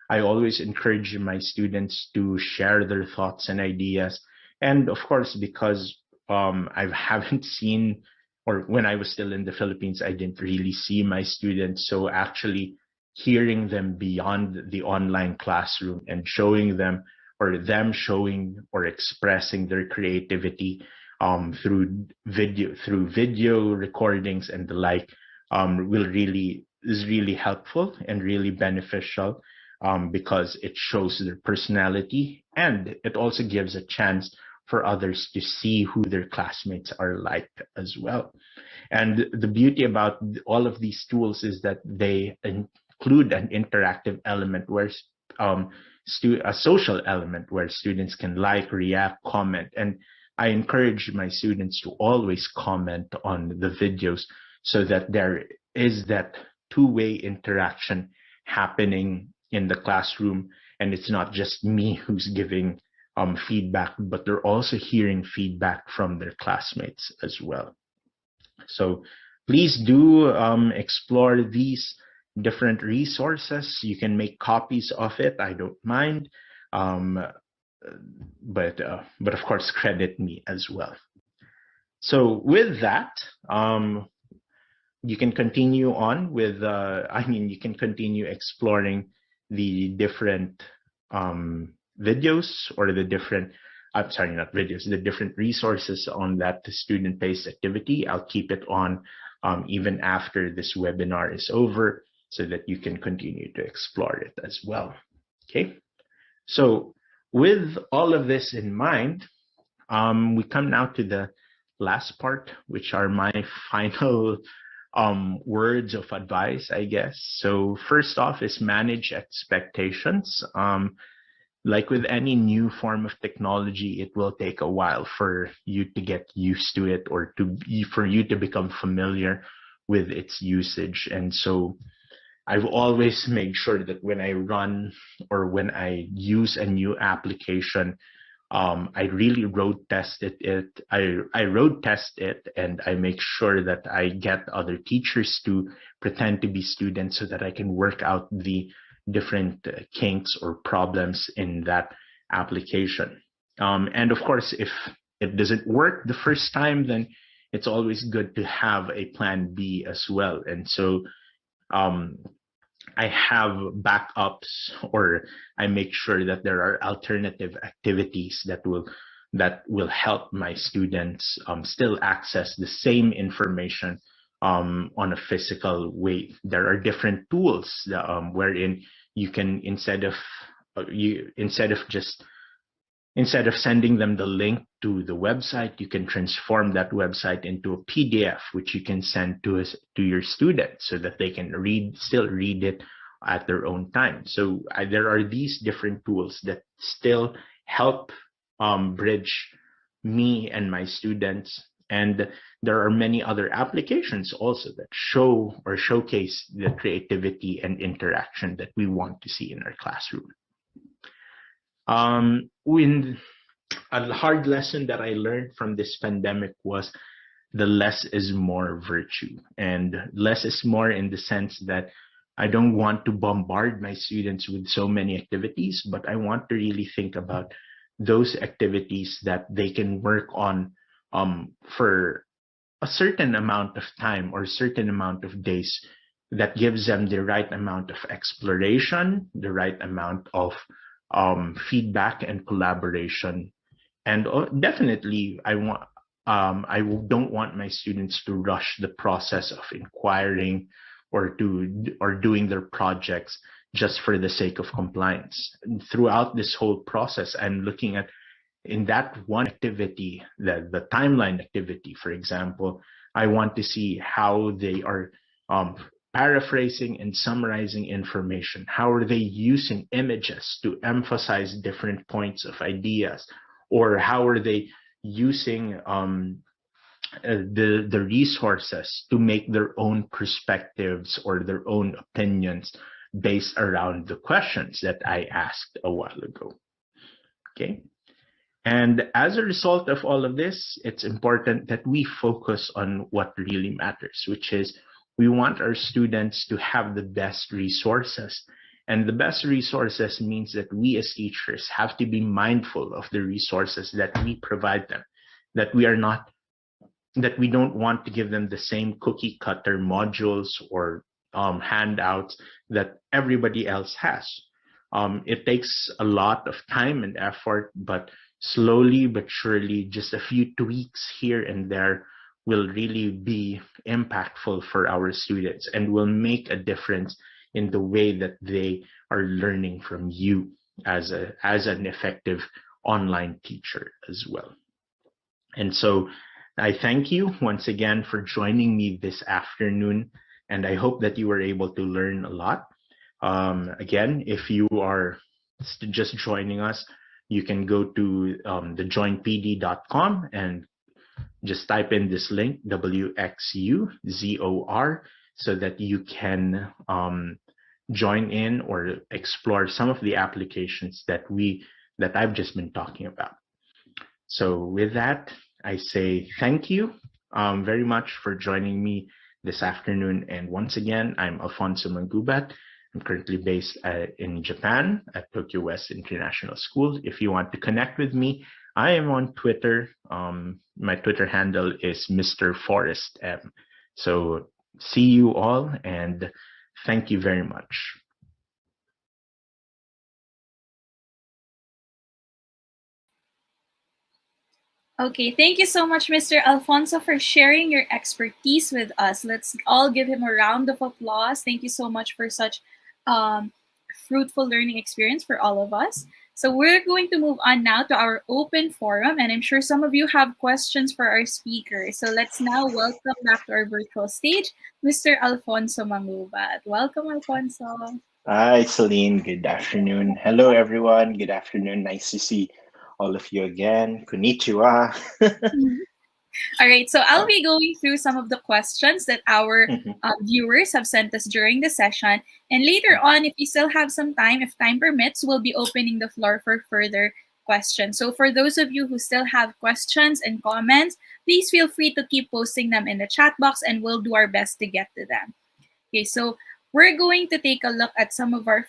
I always encourage my students to share their thoughts and ideas. And of course, because I haven't seen, or when I was still in the Philippines, I didn't really see my students. So actually hearing them beyond the online classroom and showing them, or them showing or expressing their creativity through video recordings and the like is really helpful and really beneficial. Because it shows their personality, and it also gives a chance for others to see who their classmates are like as well. And the beauty about all of these tools is that they include an interactive element where a social element where students can like, react, comment. And I encourage my students to always comment on the videos so that there is that two-way interaction happening in the classroom, and it's not just me who's giving feedback, but they're also hearing feedback from their classmates as well. So please do explore these different resources. You can make copies of it, I don't mind, but of course credit me as well. So with that, you can continue on with you can continue exploring the different videos or the different, not videos, the different resources on that student-based activity. I'll keep it on even after this webinar is over so that you can continue to explore it as well. Okay, so with all of this in mind, we come now to the last part, which are my final words of advice, I guess. So first off is manage expectations. Like with any new form of technology, it will take a while for you to get used to it or for you to become familiar with its usage. And so I've always made sure that when I run or when I use a new application, I really road tested it. I road test it, and I make sure that I get other teachers to pretend to be students so that I can work out the different kinks or problems in that application. And of course, if it doesn't work the first time, then it's always good to have a plan B as well. And so I have backups, or I make sure that there are alternative activities that will help my students still access the same information on a physical way. There are different tools wherein you can, instead of sending them the link to the website, you can transform that website into a PDF, which you can send to your students so that they can still read it at their own time. So there are these different tools that still help bridge me and my students. And there are many other applications also that show or showcase the creativity and interaction that we want to see in our classroom. When a hard lesson that I learned from this pandemic was the less is more virtue. And less is more in the sense that I don't want to bombard my students with so many activities, but I want to really think about those activities that they can work on for a certain amount of time or a certain amount of days that gives them the right amount of exploration, the right amount of feedback and collaboration. And definitely, I don't want my students to rush the process of inquiring or doing their projects just for the sake of compliance. And throughout this whole process, I'm looking at in that one activity, the timeline activity, for example, I want to see how they are paraphrasing and summarizing information. How are they using images to emphasize different points of ideas? Or how are they using the resources to make their own perspectives or their own opinions based around the questions that I asked a while ago? Okay. And as a result of all of this, it's important that we focus on what really matters, which is we want our students to have the best resources. And the best resources means that we as teachers have to be mindful of the resources that we provide them, that we don't want to give them the same cookie cutter modules or handouts that everybody else has. It takes a lot of time and effort, but slowly but surely, just a few tweaks here and there will really be impactful for our students and will make a difference in the way that they are learning from you as an effective online teacher as well. And so I thank you once again for joining me this afternoon, and I hope that you were able to learn a lot. Again, if you are just joining us, you can go to thejoinpd.com and just type in this link, WXUZOR, so that you can join in or explore some of the applications that I've just been talking about. So with that, I say thank you very much for joining me this afternoon. And once again, I'm Alfonso Mangubat. I'm currently based in Japan at Tokyo West International School. If you want to connect with me, I am on Twitter. My Twitter handle is Mr. Forrest M. So see you all, and thank you very much. Okay, thank you so much, Mr. Alfonso, for sharing your expertise with us. Let's all give him a round of applause. Thank you so much for such fruitful learning experience for all of us. So we're going to move on now to our open forum, and I'm sure some of you have questions for our speaker. So let's now welcome back to our virtual stage, Mr. Alfonso Mangubat. Welcome, Alfonso. Hi, Celine. Good afternoon. Hello, everyone. Good afternoon. Nice to see all of you again. Konnichiwa. All right, so I'll be going through some of the questions that our viewers have sent us during the session. And later on, if you still have some time, if time permits, we'll be opening the floor for further questions. So for those of you who still have questions and comments, please feel free to keep posting them in the chat box and we'll do our best to get to them. Okay, so we're going to take a look at some of our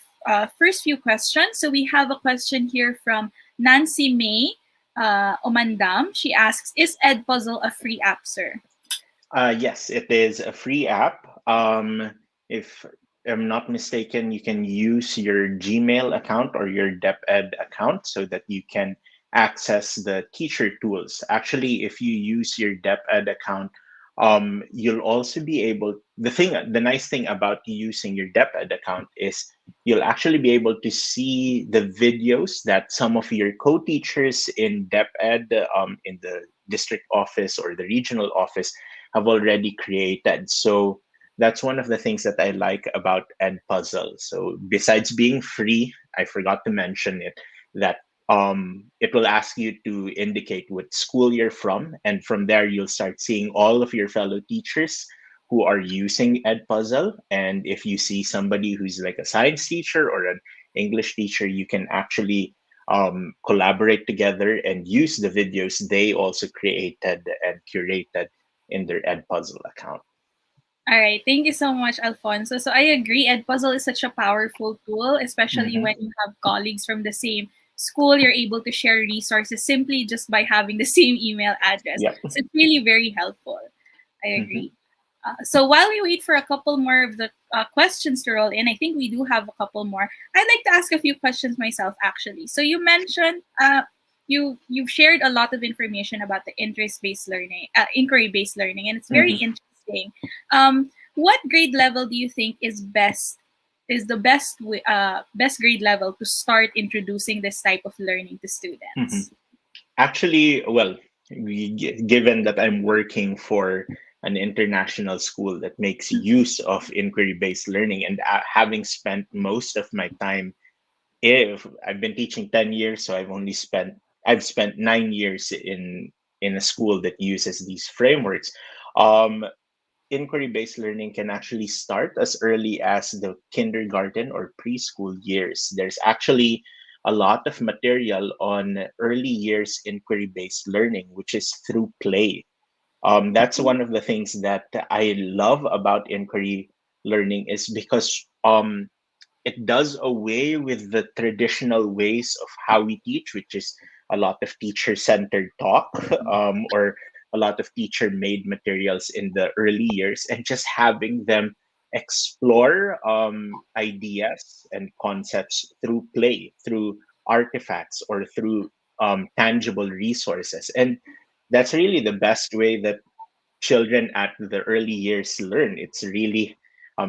first few questions. So we have a question here from Nancy May Omandam. She asks, is Edpuzzle a free app, sir? Yes, it is a free app. If I'm not mistaken, you can use your Gmail account or your DepEd account so that you can access the teacher tools. Actually, if you use your DepEd account, you'll also be able, the nice thing about using your DepEd account is you'll actually be able to see the videos that some of your co-teachers in DepEd, in the district office or the regional office, have already created. So that's one of the things that I like about Edpuzzle. So besides being free, I forgot to mention it, that it will ask you to indicate what school you're from, and from there you'll start seeing all of your fellow teachers who are using Edpuzzle. And if you see somebody who's like a science teacher or an English teacher, you can actually collaborate together and use the videos they also created and curated in their Edpuzzle account. All right, thank you so much, Alfonso. So I agree, Edpuzzle is such a powerful tool, especially when you have colleagues from the same school, you're able to share resources simply just by having the same email address. Yep. So it's really very helpful. I agree. So while we wait for a couple more of the questions to roll in, I think we do have a couple more. I'd like to ask a few questions myself, actually. So you mentioned you've shared a lot of information about the interest-based learning, inquiry-based learning, and it's very interesting. What grade level do you think is the best grade level to start introducing this type of learning to students? Actually, well, given that I'm working for an international school that makes use of inquiry-based learning, and having spent most of my time, if I've been teaching 10 years, so I've spent 9 years in a school that uses these frameworks. Um, Inquiry-based learning can actually start as early as the kindergarten or preschool years. There's actually a lot of material on early years inquiry-based learning, which is through play. That's one of the things that I love about inquiry learning, is because it does away with the traditional ways of how we teach, which is a lot of teacher-centered talk, or a lot of teacher-made materials in the early years, and just having them explore ideas and concepts through play, through artifacts, or through tangible resources. And that's really the best way that children at the early years learn. It's really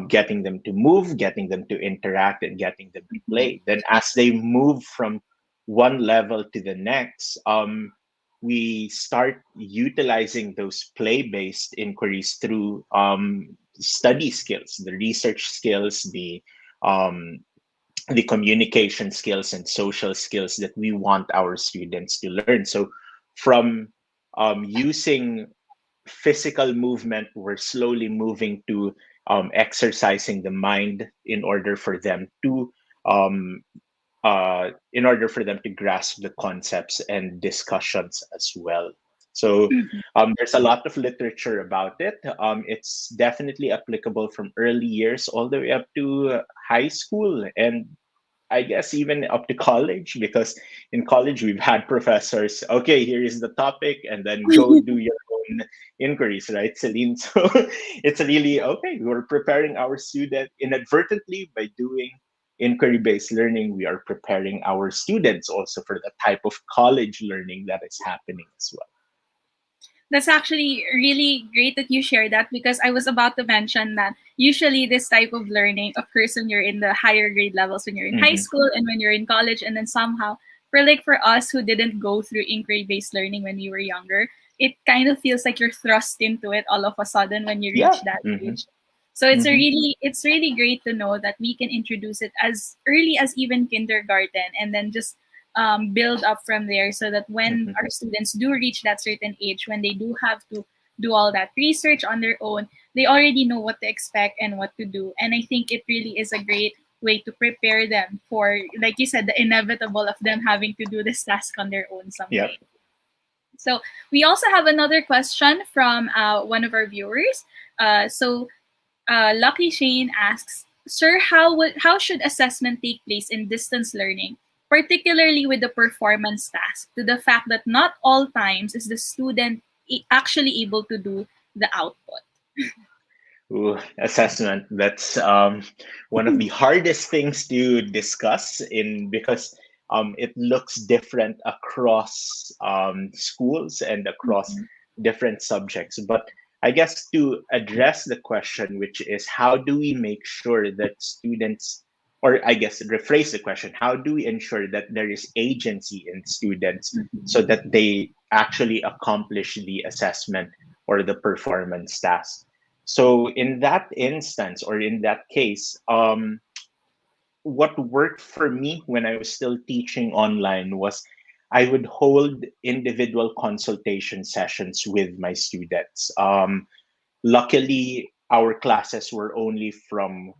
getting them to move, getting them to interact, and getting them to play. Then, as they move from one level to the next, we start utilizing those play-based inquiries through study skills, the research skills, the communication skills and social skills that we want our students to learn. So, from using physical movement, we're slowly moving to exercising the mind in order for them to um, grasp the concepts and discussions as well. So there's a lot of literature about it. It's definitely applicable from early years all the way up to high school, and I guess even up to college, because in college we've had professors, okay, here is the topic, and then go do your own inquiries, right, Celine? So it's really okay. We're preparing our student inadvertently by doing inquiry-based learning. We are preparing our students also for the type of college learning that is happening as well. That's actually really great that you share that, because I was about to mention that usually this type of learning occurs when you're in the higher grade levels, when you're in high school and when you're in college, and then somehow for us who didn't go through inquiry based learning when we were younger, it kind of feels like you're thrust into it all of a sudden when you reach that age. So it's really great to know that we can introduce it as early as even kindergarten, and then just build up from there, so that when our students do reach that certain age, when they do have to do all that research on their own, they already know what to expect and what to do. And I think it really is a great way to prepare them for, like you said, the inevitable of them having to do this task on their own someday. So we also have another question from one of our viewers. Lucky Shane asks, "Sir, how should assessment take place in distance learning, particularly with the performance task, to the fact that not all times is the student actually able to do the output?" Ooh, assessment. That's one of the hardest things to discuss because it looks different across schools and across different subjects. But I guess to address the question, which is how do we make sure that students, or I guess rephrase the question, how do we ensure that there is agency in students so that they actually accomplish the assessment or the performance task? So in that instance, or in that case, what worked for me when I was still teaching online was I would hold individual consultation sessions with my students. Luckily, our classes were only from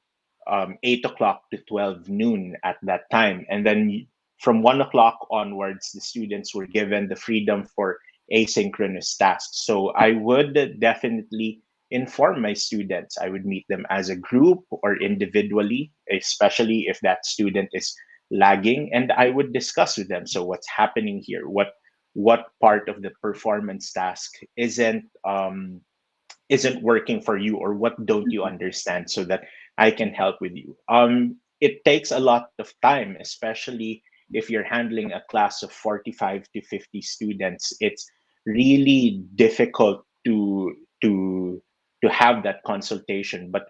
8 o'clock to 12 noon at that time. And then from 1 o'clock onwards, the students were given the freedom for asynchronous tasks. So I would definitely inform my students. I would meet them as a group or individually, especially if that student is lagging, and I would discuss with them, so what's happening here, what part of the performance task isn't working for you, or what don't you understand, so that I can help with you. It takes a lot of time, especially if you're handling a class of 45 to 50 students. It's really difficult to have that consultation. But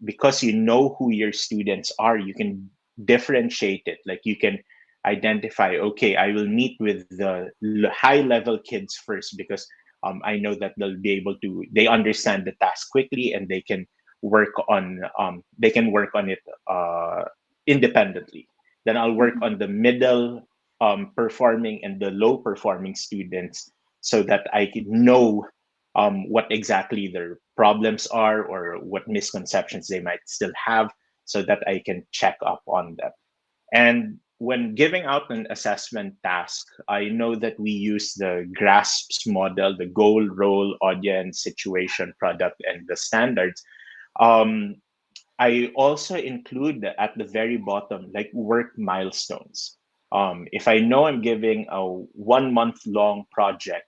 because you know who your students are, you can differentiate it. Like, you can identify, okay, I will meet with the high level kids first, because I know that they understand the task quickly, and they can work on it independently. Then I'll work on the middle performing and the low performing students, so that I can know what exactly their problems are, or what misconceptions they might still have, so that I can check up on them. And when giving out an assessment task, I know that we use the GRASPS model, the goal, role, audience, situation, product, and the standards. Um, I also include at the very bottom, like, work milestones. If I know I'm giving a 1 month long project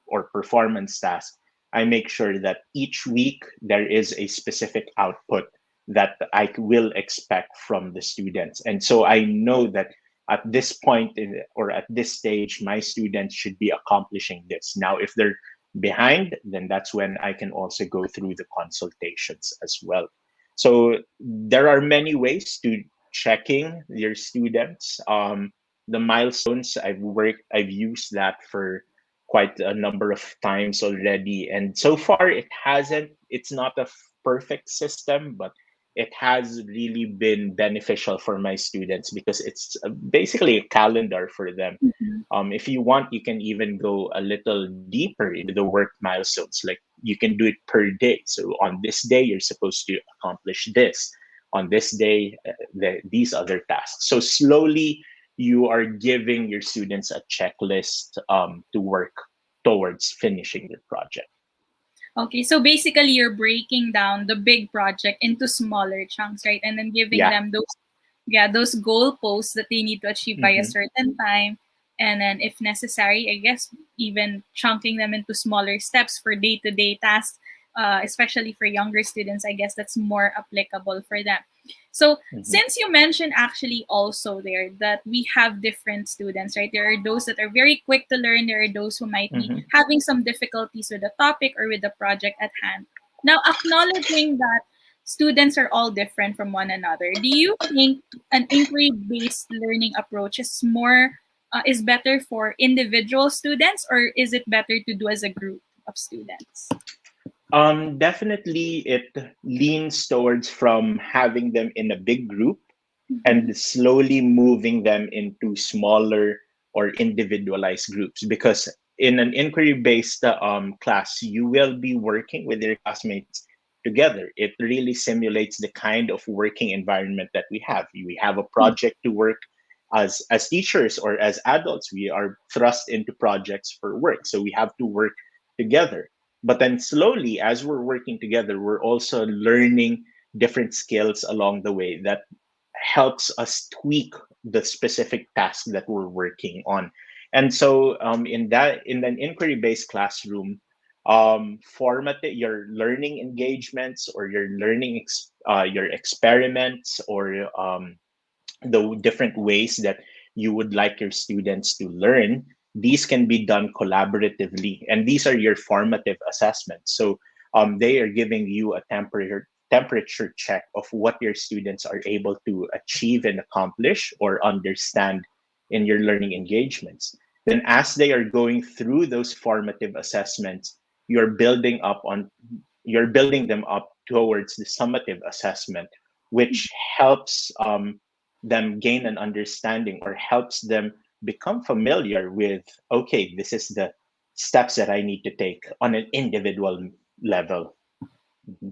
or performance task, I make sure that each week there is a specific output that I will expect from the students. And so I know that at this point or at this stage, my students should be accomplishing this. Now, if they're behind, then that's when I can also go through the consultations as well. So there are many ways to checking your students. The milestones, I've used that for quite a number of times already, and so far it's not a perfect system, but it has really been beneficial for my students, because it's basically a calendar for them. Mhm. If you want, you can even go a little deeper into the work milestones. Like, you can do it per day. So on this day, you're supposed to accomplish this. On this day, these other tasks. So slowly, you are giving your students a checklist to work towards finishing the project. Okay, so basically you're breaking down the big project into smaller chunks, right? And then giving Yeah. them those goalposts that they need to achieve by a Mm-hmm. certain time. And then if necessary, I guess even chunking them into smaller steps for day-to-day tasks, especially for younger students, I guess that's more applicable for them. So Mm-hmm. since you mentioned actually also there that we have different students, right? There are those that are very quick to learn. There are those who might be Mm-hmm. having some difficulties with the topic or with the project at hand. Now, acknowledging that students are all different from one another, do you think an inquiry-based learning approach is better for individual students, or is it better to do as a group of students? Definitely, it leans towards from having them in a big group Mhm. and slowly moving them into smaller or individualized groups. Because in an inquiry-based class, you will be working with your classmates together. It really simulates the kind of working environment that we have. We have a project to work as teachers or as adults. We are thrust into projects for work, so we have to work together. But then slowly, as we're working together, we're also learning different skills along the way that helps us tweak the specific task that we're working on. And so in an inquiry-based classroom, format your learning engagements, or your experiments, or the different ways that you would like your students to learn. These can be done collaboratively, and these are your formative assessments. So they are giving you a temperature check of what your students are able to achieve and accomplish or understand in your learning engagements. Then, as they are going through those formative assessments, you're you're building them up towards the summative assessment, which helps them gain an understanding, or helps them become familiar with, okay, this is the steps that I need to take on an individual level. Mhm.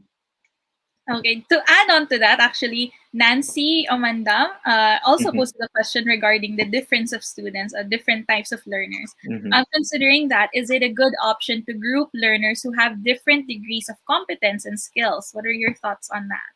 Okay, to add on to that, actually, Nancy Omandam also Mhm. posted a question regarding the difference of students, different types of learners. Mhm. Considering that, is it a good option to group learners who have different degrees of competence and skills? What are your thoughts on that?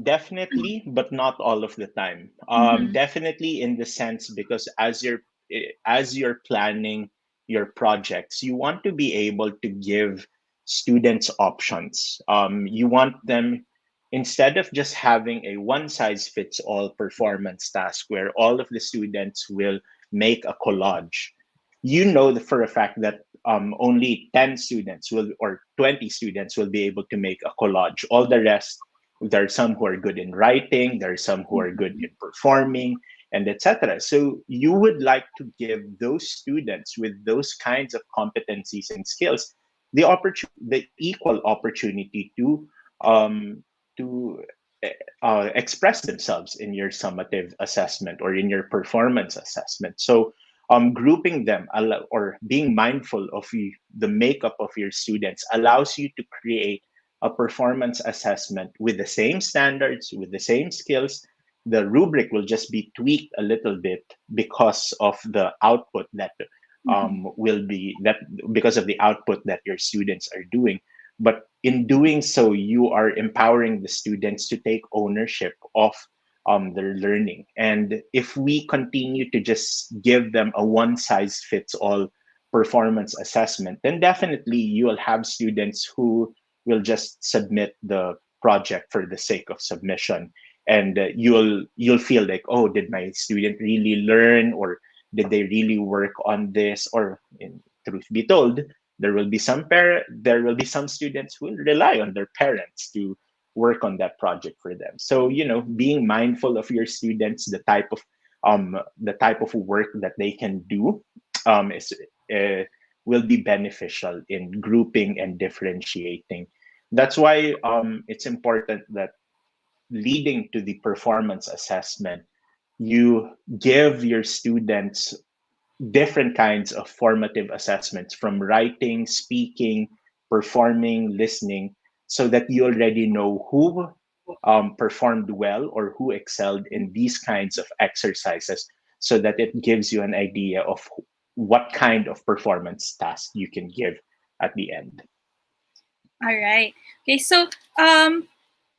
Definitely, but not all of the time. Mm-hmm. Definitely in the sense because as you're planning your projects, you want to be able to give students options. You want them instead of just having a one size fits all performance task where all of the students will make a collage. You know for a fact that only 10 students will or 20 students will be able to make a collage. All the rest, there are some who are good in writing, there are some who are good in performing, and etc. So you would like to give those students with those kinds of competencies and skills the equal opportunity um, to express themselves in your summative assessment or in your performance assessment. So grouping them or being mindful of the makeup of your students allows you to create a performance assessment with the same standards, with the same skills. The rubric will just be tweaked a little bit because of the output that will be that because of the output that your students are doing. But in doing so, you are empowering the students to take ownership of their learning. And if we continue to just give them a one size fits all performance assessment, then definitely you will have students who will just submit the project for the sake of submission, and you'll feel like, oh, did my student really learn, or did they really work on this? Or in truth be told, there will be some students who will rely on their parents to work on that project for them. So being mindful of your students, the type of work that they can do, is uh, will be beneficial in grouping and differentiating. That's why it's important that leading to the performance assessment, you give your students different kinds of formative assessments from writing, speaking, performing, listening, so that you already know who performed well or who excelled in these kinds of exercises, so that it gives you an idea of what kind of performance task you can give at the end. All right. Okay, so um,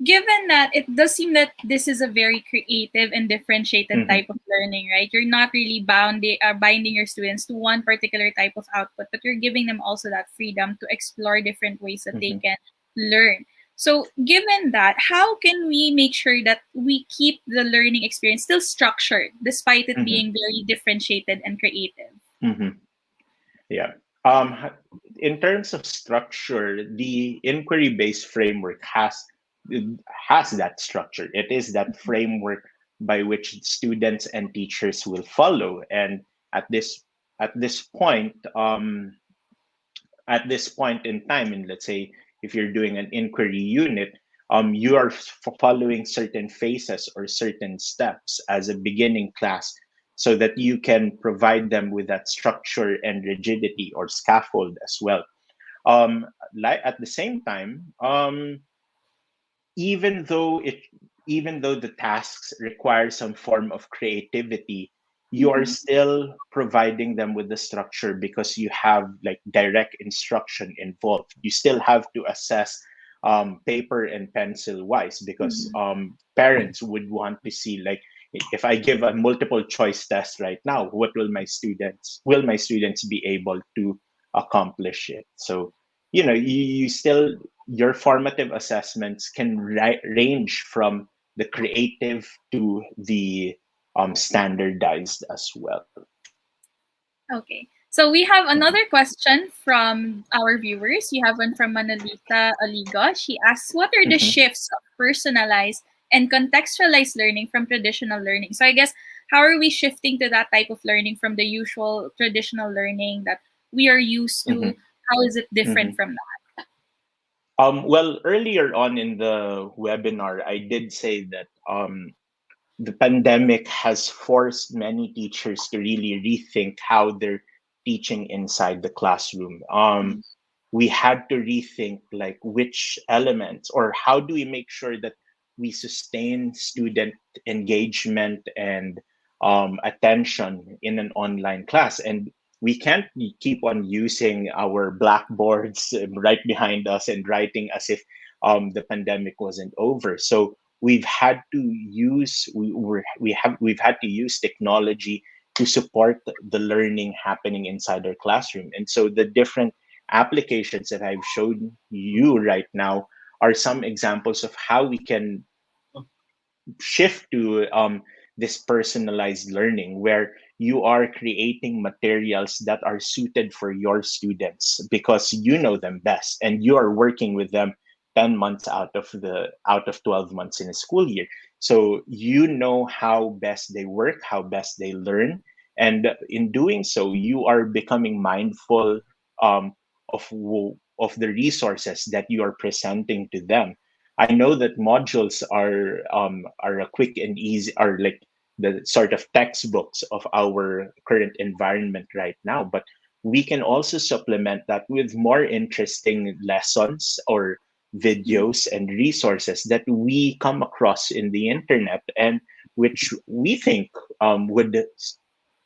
given that it does seem that this is a very creative and differentiated Mm-hmm, type of learning, right? You're not really binding your students to one particular type of output, but you're giving them also that freedom to explore different ways that they mm-hmm, can learn. So, given that, how can we make sure that we keep the learning experience still structured despite it mm-hmm, being very differentiated and creative? mm-hmm. Yeah. Um, in terms of structure, the inquiry-based framework has that structure. It is that framework by which students and teachers will follow. And at this at this point, at this point in time, and let's say if you're doing an inquiry unit, you are following certain phases or certain steps as a beginning class, so that you can provide them with that structure and rigidity or scaffold as well. Like at the same time, even though it even though the tasks require some form of creativity, you are Mm-hmm. still providing them with the structure because you have like direct instruction involved. You still have to assess paper and pencil wise, because Mm-hmm. parents would want to see, like, if I give a multiple choice test right now, what will my students be able to accomplish it? So you still, your formative assessments can range from the creative to the standardized as well. Okay. So we have another question from our viewers. We have one from Manalita Aligo. She asks, what are the Mhm. shifts of personalized and contextualized learning from traditional learning? So I guess, how are we shifting to that type of learning from the usual traditional learning that we are used to? Mhm. How is it different Mhm. from that? Well, earlier on in the webinar, I did say that the pandemic has forced many teachers to really rethink how they're teaching inside the classroom. We had to rethink, like, which elements, or how do we make sure that we sustain student engagement and attention in an online class. And we can't keep on using our blackboards right behind us and writing as if the pandemic wasn't over. So we've had to use we've had to use technology to support the learning happening inside our classroom. And so the different applications that I've shown you right now are some examples of how we can shift to this personalized learning, where you are creating materials that are suited for your students because you know them best and you are working with them 10 months out of 12 months in a school year. So you know how best they work, how best they learn, and in doing so you are becoming mindful um, of the resources that you are presenting to them. I know that modules are a quick and easy, are like the sort of textbooks of our current environment right now, but we can also supplement that with more interesting lessons or videos and resources that we come across in the internet, and which we think would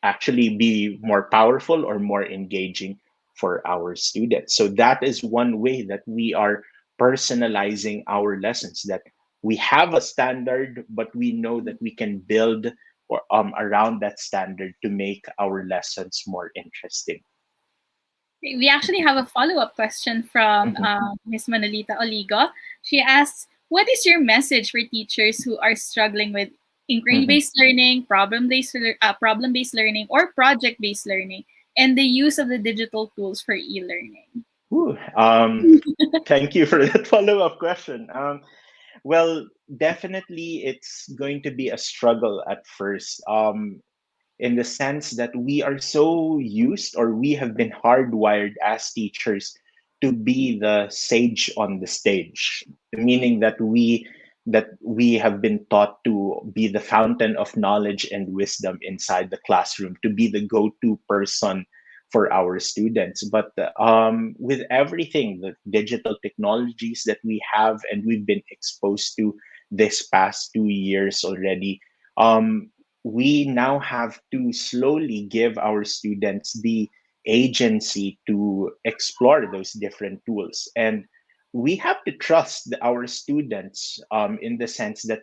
actually be more powerful or more engaging for our students. So that is one way that we are personalizing our lessons, that we have a standard, but we know that we can build around that standard to make our lessons more interesting. We actually have a follow-up question from Mhm. Ms. Manolita Oligo. She asks, what is your message for teachers who are struggling with Mhm. inquiry-based learning, problem-based learning, or project-based learning, and the use of the digital tools for e-learning? Ooh, thank you for that follow-up question. Well, definitely it's going to be a struggle at first. In the sense that we are so used, or we have been hardwired as teachers to be the sage on the stage, meaning that we have been taught to be the fountain of knowledge and wisdom inside the classroom, to be the go-to person for our students. But with everything, the digital technologies that we have and we've been exposed to this past 2 years already, um, we now have to slowly give our students the agency to explore those different tools. And we have to trust our students, in the sense that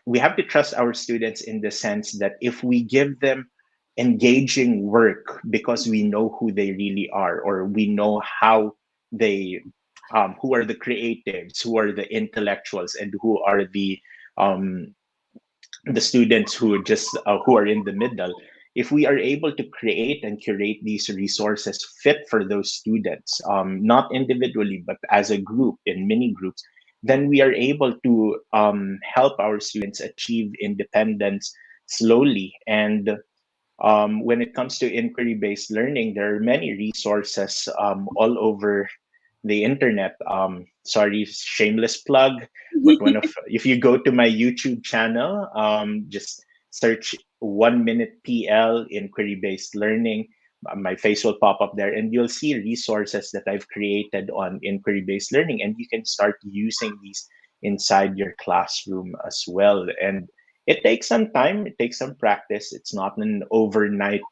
we have to trust our students in the sense that if we give them engaging work because we know who they really are, or we know how they who are the creatives, who are the intellectuals, and who are um, the students who are in the middle. If we are able to create and curate these resources fit for those students, not individually but as a group, in mini groups, then we are able to help our students achieve independence slowly. And when it comes to inquiry based learning, there are many resources all over the internet. Sorry, shameless plug, but if you go to my YouTube channel, just search 1 minute PL inquiry based learning. My face will pop up there, and you'll see resources that I've created on inquiry based learning, and you can start using these inside your classroom as well. And it takes some time, it takes some practice. It's not an overnight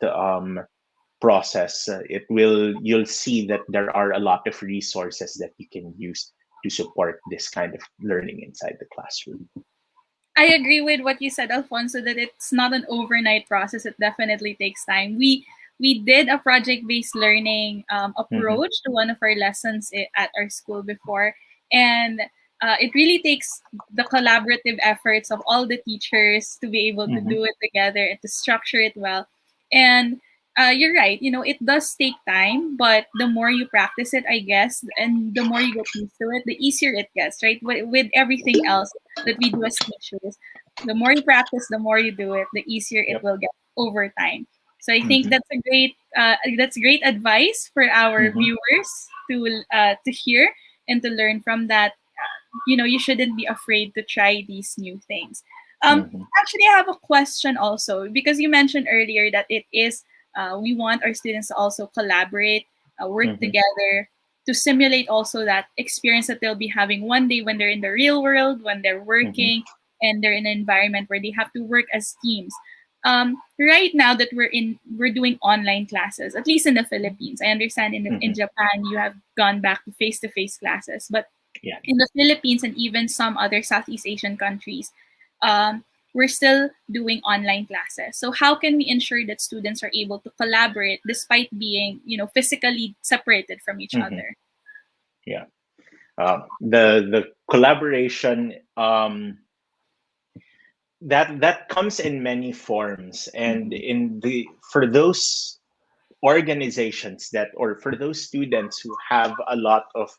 process. You'll see that there are a lot of resources that you can use to support this kind of learning inside the classroom. I agree with what you said, Alfonso, that it's not an overnight process. It definitely takes time. We did a project-based learning Mhm. approach to one of our lessons at our school before, and it really takes the collaborative efforts of all the teachers to be able to Mhm. do it together and to structure it well. And you're right. It does take time, but the more you practice it, I guess, and the more you get used to it, the easier it gets. Right, with everything else that we do as teachers, the more you practice, the more you do it, the easier it Yep. will get over time. So I think Mhm. that's great advice for our Mhm. viewers to hear and to learn from that. You shouldn't be afraid to try these new things. Mhm. Actually, I have a question also, because you mentioned earlier that it is we want our students to also collaborate, work Mhm. together to simulate also that experience that they'll be having one day when they're in the real world, when they're Mhm. working and they're in an environment where they have to work as teams. Right now that we're doing online classes, at least in the Philippines. I understand in Mhm. Japan you have gone back to face classes, but Yeah. In the Philippines and even some other Southeast Asian countries, we're still doing online classes. So how can we ensure that students are able to collaborate despite being, physically separated from each Mm-hmm. other? Yeah. The collaboration, that comes in many forms, and for those organizations that, or for those students who have a lot of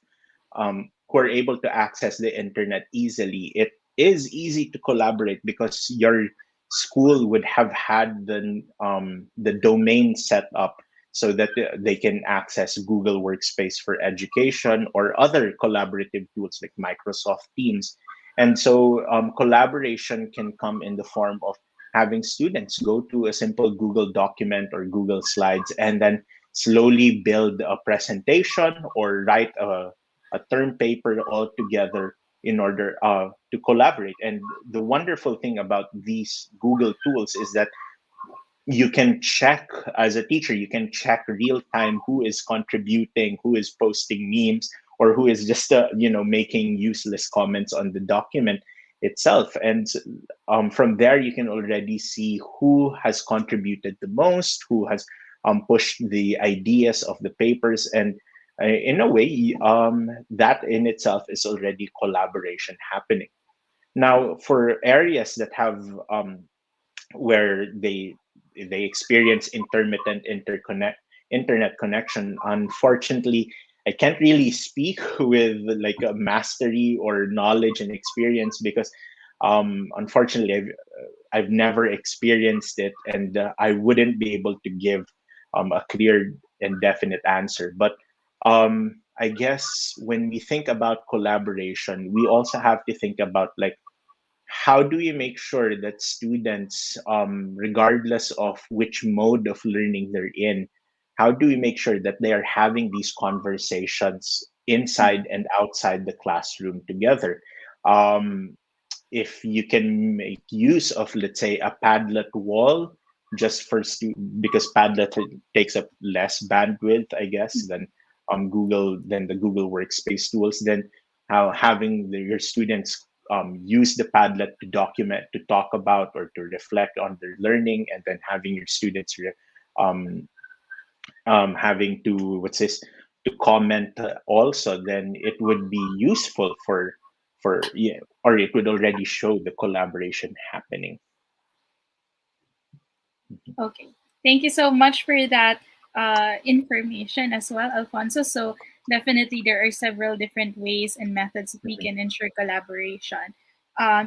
who are able to access the internet easily, it is easy to collaborate because your school would have had the domain set up so that they can access Google Workspace for Education or other collaborative tools like Microsoft Teams. And so collaboration can come in the form of having students go to a simple Google document or Google Slides and then slowly build a presentation or write a term paper all together in order to collaborate. And the wonderful thing about these Google tools is that you can check, as a teacher, you can check real time who is contributing, who is posting memes, or who is just making useless comments on the document itself. And from there you can already see who has contributed the most, who has pushed the ideas of the papers. And in a way, that in itself is already collaboration happening. Now, for areas that have where they experience intermittent internet connection, unfortunately I can't really speak with like a mastery or knowledge and experience because unfortunately I've never experienced it, and I wouldn't be able to give a clear and definite answer. But I guess when we think about collaboration, we also have to think about like how do we make sure that students, regardless of which mode of learning they're in, how do we make sure that they are having these conversations inside and outside the classroom together? Um, if you can make use of, let's say, a Padlet wall just for because Padlet takes up less bandwidth, I guess, than the Google Workspace tools, then how having your students use the Padlet to document, to talk about, or to reflect on their learning, and then having your students um, having to to comment also, then it would be useful for yeah, or it would already show the collaboration happening. Okay. Thank you so much for that information as well, Alfonso. So definitely there are several different ways and methods that we Mhm. can ensure collaboration.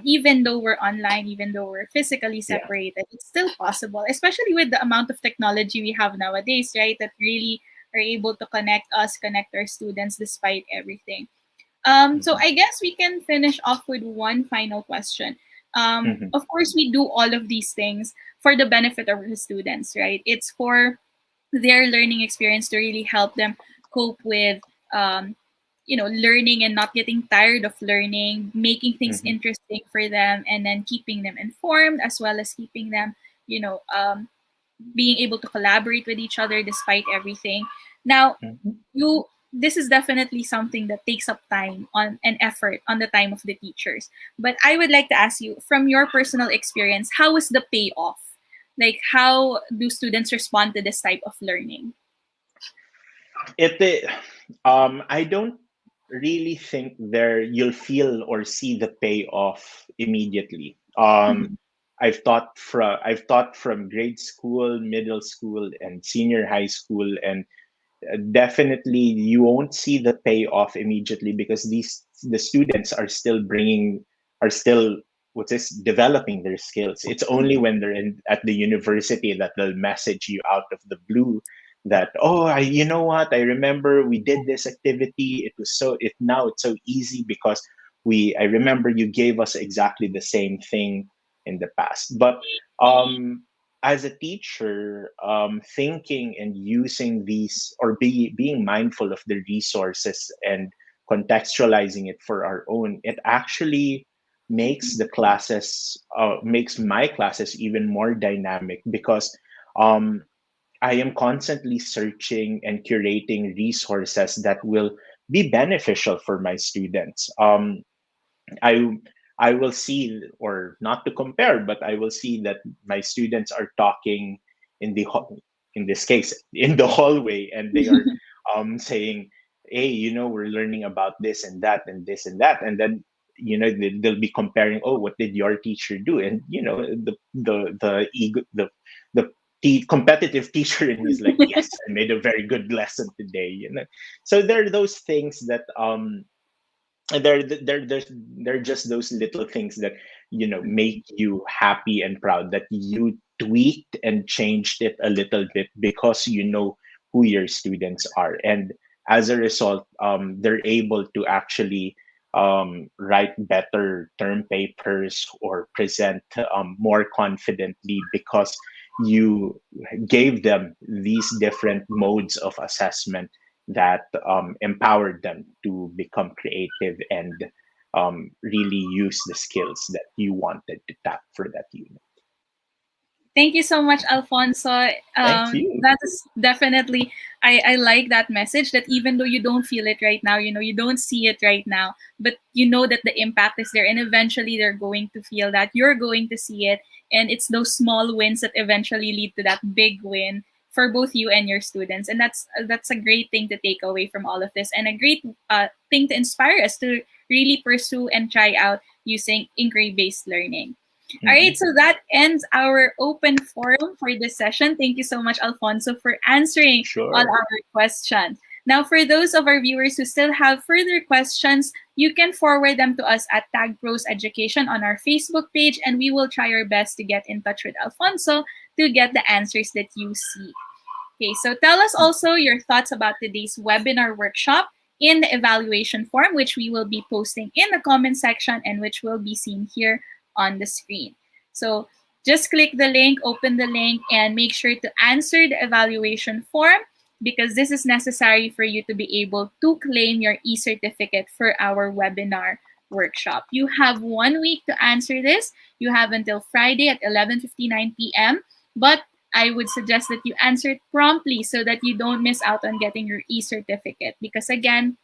Even though we're online, even though we're physically Yeah. separated, it's still possible, especially with the amount of technology we have nowadays, right? That really are able to connect us, connect our students despite everything. So Mhm. I guess we can finish off with one final question. Mhm. Of course, we do all of these things for the benefit of the students, right? It's for their learning experience to really help them cope with, learning and not getting tired of learning, making things Mhm. interesting for them, and then keeping them informed as well as keeping them, being able to collaborate with each other despite everything. Now, Mhm. this is definitely something that takes up time on and effort on the time of the teachers. But I would like to ask you, from your personal experience, how is the payoff? Like, how do students respond to this type of learning? It I don't really think there you'll feel or see the payoff immediately. Mhm. I've taught from grade school, middle school, and senior high school, and definitely you won't see the payoff immediately because the students are still developing their skills. It's only when they're in at the university that they'll message you out of the blue that, oh, you know what, I remember we did this activity, it was so it now it's so easy because we I remember you gave us exactly the same thing in the past. But as a teacher, thinking and using these, or being mindful of the resources and contextualizing it for our own, it actually makes my classes even more dynamic because I am constantly searching and curating resources that will be beneficial for my students. I I will see, or not to compare, but I will see that my students are talking in the in this case in the hallway, and they are saying, "Hey, we're learning about this and that and this and that," and then they'll be comparing, "Oh, what did your teacher do?" And the ego, the competitive teacher in me is like, "Yes, I made a very good lesson today." So there are those things that and they're just those little things that make you happy and proud that you tweaked and changed it a little bit because you know who your students are, and as a result they're able to actually write better term papers or present more confidently because you gave them these different modes of assessment that empowered them to become creative and really use the skills that you wanted to tap for that unit. Thank you so much, Alfonso. Thank you. That is definitely, I like that message that even though you don't feel it right now, you don't see it right now, but you know that the impact is there, and eventually they're going to feel that, you're going to see it, and it's those small wins that eventually lead to that big win for both you and your students. And that's a great thing to take away from all of this, and a great thing to inspire us to really pursue and try out using inquiry-based learning. All right, so that ends our open forum for this session. Thank you so much, Alfonso, for answering Sure. all our questions. Now, for those of our viewers who still have further questions, you can forward them to us at Tagpros Education on our Facebook page, and we will try our best to get in touch with Alfonso to get the answers that you see. Okay, so tell us also your thoughts about today's webinar workshop in the evaluation form, which we will be posting in the comment section and which will be seen here on the screen. So just click the link, open the link, and make sure to answer the evaluation form, because this is necessary for you to be able to claim your e-certificate for our webinar workshop. You have 1 week to answer this. You have until Friday at 11:59 p.m. But I would suggest that you answer it promptly so that you don't miss out on getting your e-certificate. Because again,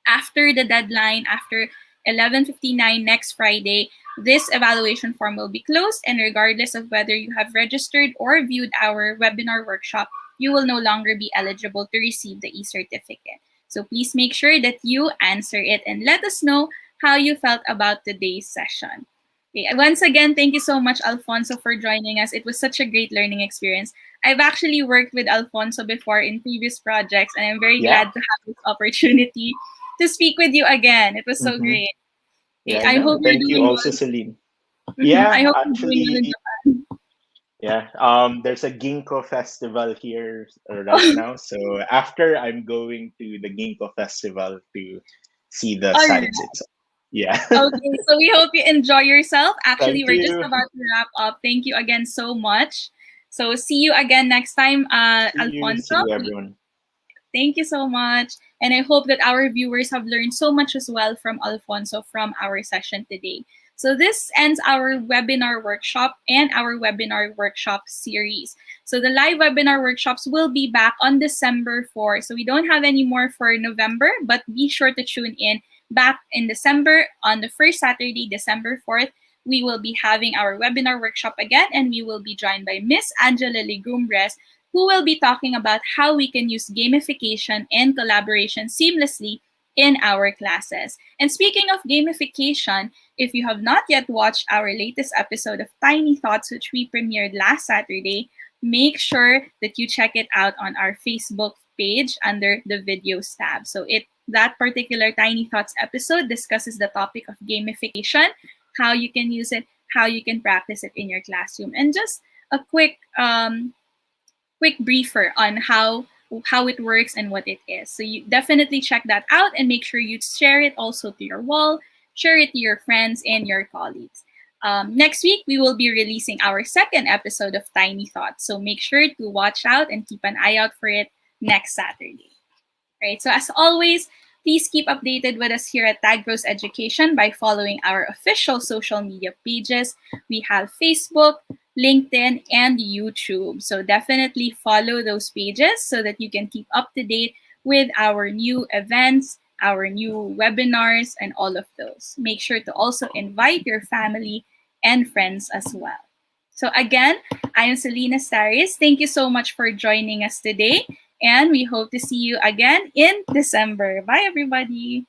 after the deadline, after 11:59 next Friday, this evaluation form will be closed, and regardless of whether you have registered or viewed our webinar workshop, you will no longer be eligible to receive the e-certificate. So please make sure that you answer it and let us know how you felt about today's session. Okay, once again, thank you so much, Alfonso, for joining us. It was such a great learning experience. I've actually worked with Alfonso before in previous projects, and I'm very glad to have this opportunity to speak with you again. It was so great. Yeah, I hope you're thank you doing also, well. Celine. Yeah, I hope actually, you're doing well in Japan. yeah, there's a Ginkgo festival here right now. So after, I'm going to the Ginkgo festival to see the All sites right. itself. Yeah. Okay, so we hope you enjoy yourself. Actually, Thank we're just you. about to wrap up. Thank you again so much. So see you again next time, See Alfonso. you, everyone. Thank you so much. And I hope that our viewers have learned so much as well from Alfonso from our session today. So this ends our webinar workshop and our webinar workshop series. So the live webinar workshops will be back on December 4. So we don't have any more for November, but be sure to tune in back in December on the first Saturday, December 4th. We will be having our webinar workshop again, and we will be joined by Miss Angela Legumbres, who will be talking about how we can use gamification and collaboration seamlessly in our classes. And speaking of gamification, if you have not yet watched our latest episode of Tiny Thoughts, which we premiered last Saturday, make sure that you check it out on our Facebook page under the videos tab. So that particular Tiny Thoughts episode discusses the topic of gamification, how you can use it, how you can practice it in your classroom, and just a quick briefer on how it works and what it is. So you definitely check that out, and make sure you share it also to your wall, share it to your friends and your colleagues. Next week, we will be releasing our second episode of Tiny Thoughts. So make sure to watch out and keep an eye out for it next Saturday. Right. So as always, please keep updated with us here at Tagpros Education by following our official social media pages. We have Facebook, LinkedIn, and YouTube. So definitely follow those pages so that you can keep up to date with our new events, our new webinars, and all of those. Make sure to also invite your family and friends as well. So again, I am Selena Saris. Thank you so much for joining us today, and we hope to see you again in December. Bye, everybody.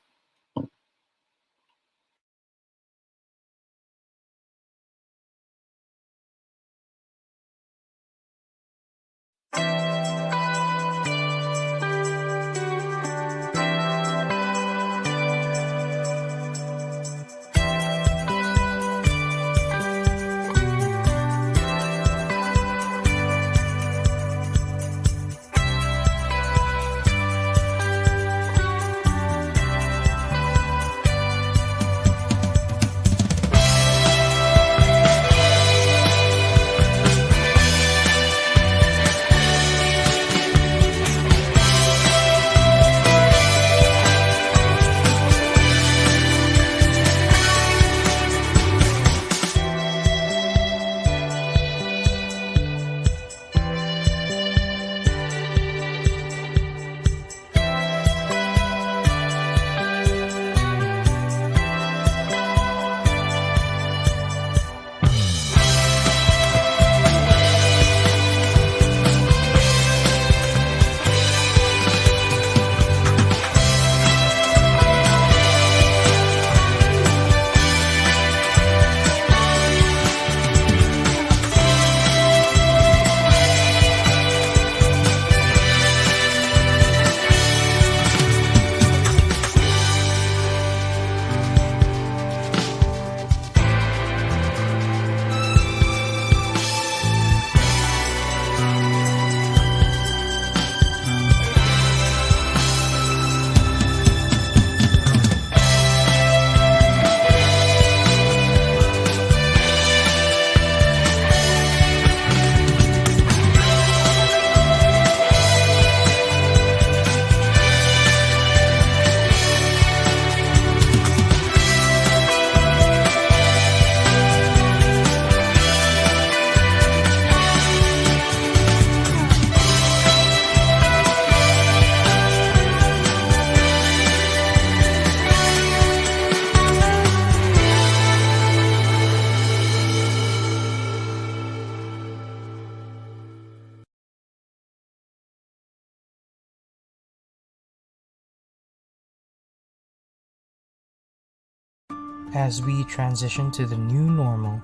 As we transition to the new normal,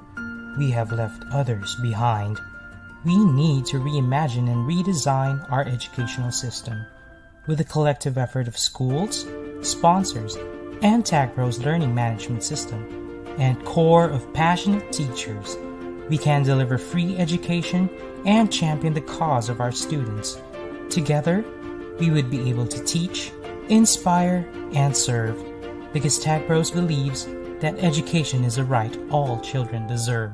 we have left others behind. We need to reimagine and redesign our educational system. With the collective effort of schools, sponsors, and Tagpros learning management system, and core of passionate teachers, we can deliver free education and champion the cause of our students. Together, we would be able to teach, inspire, and serve, because Tagpros believes that education is a right all children deserve.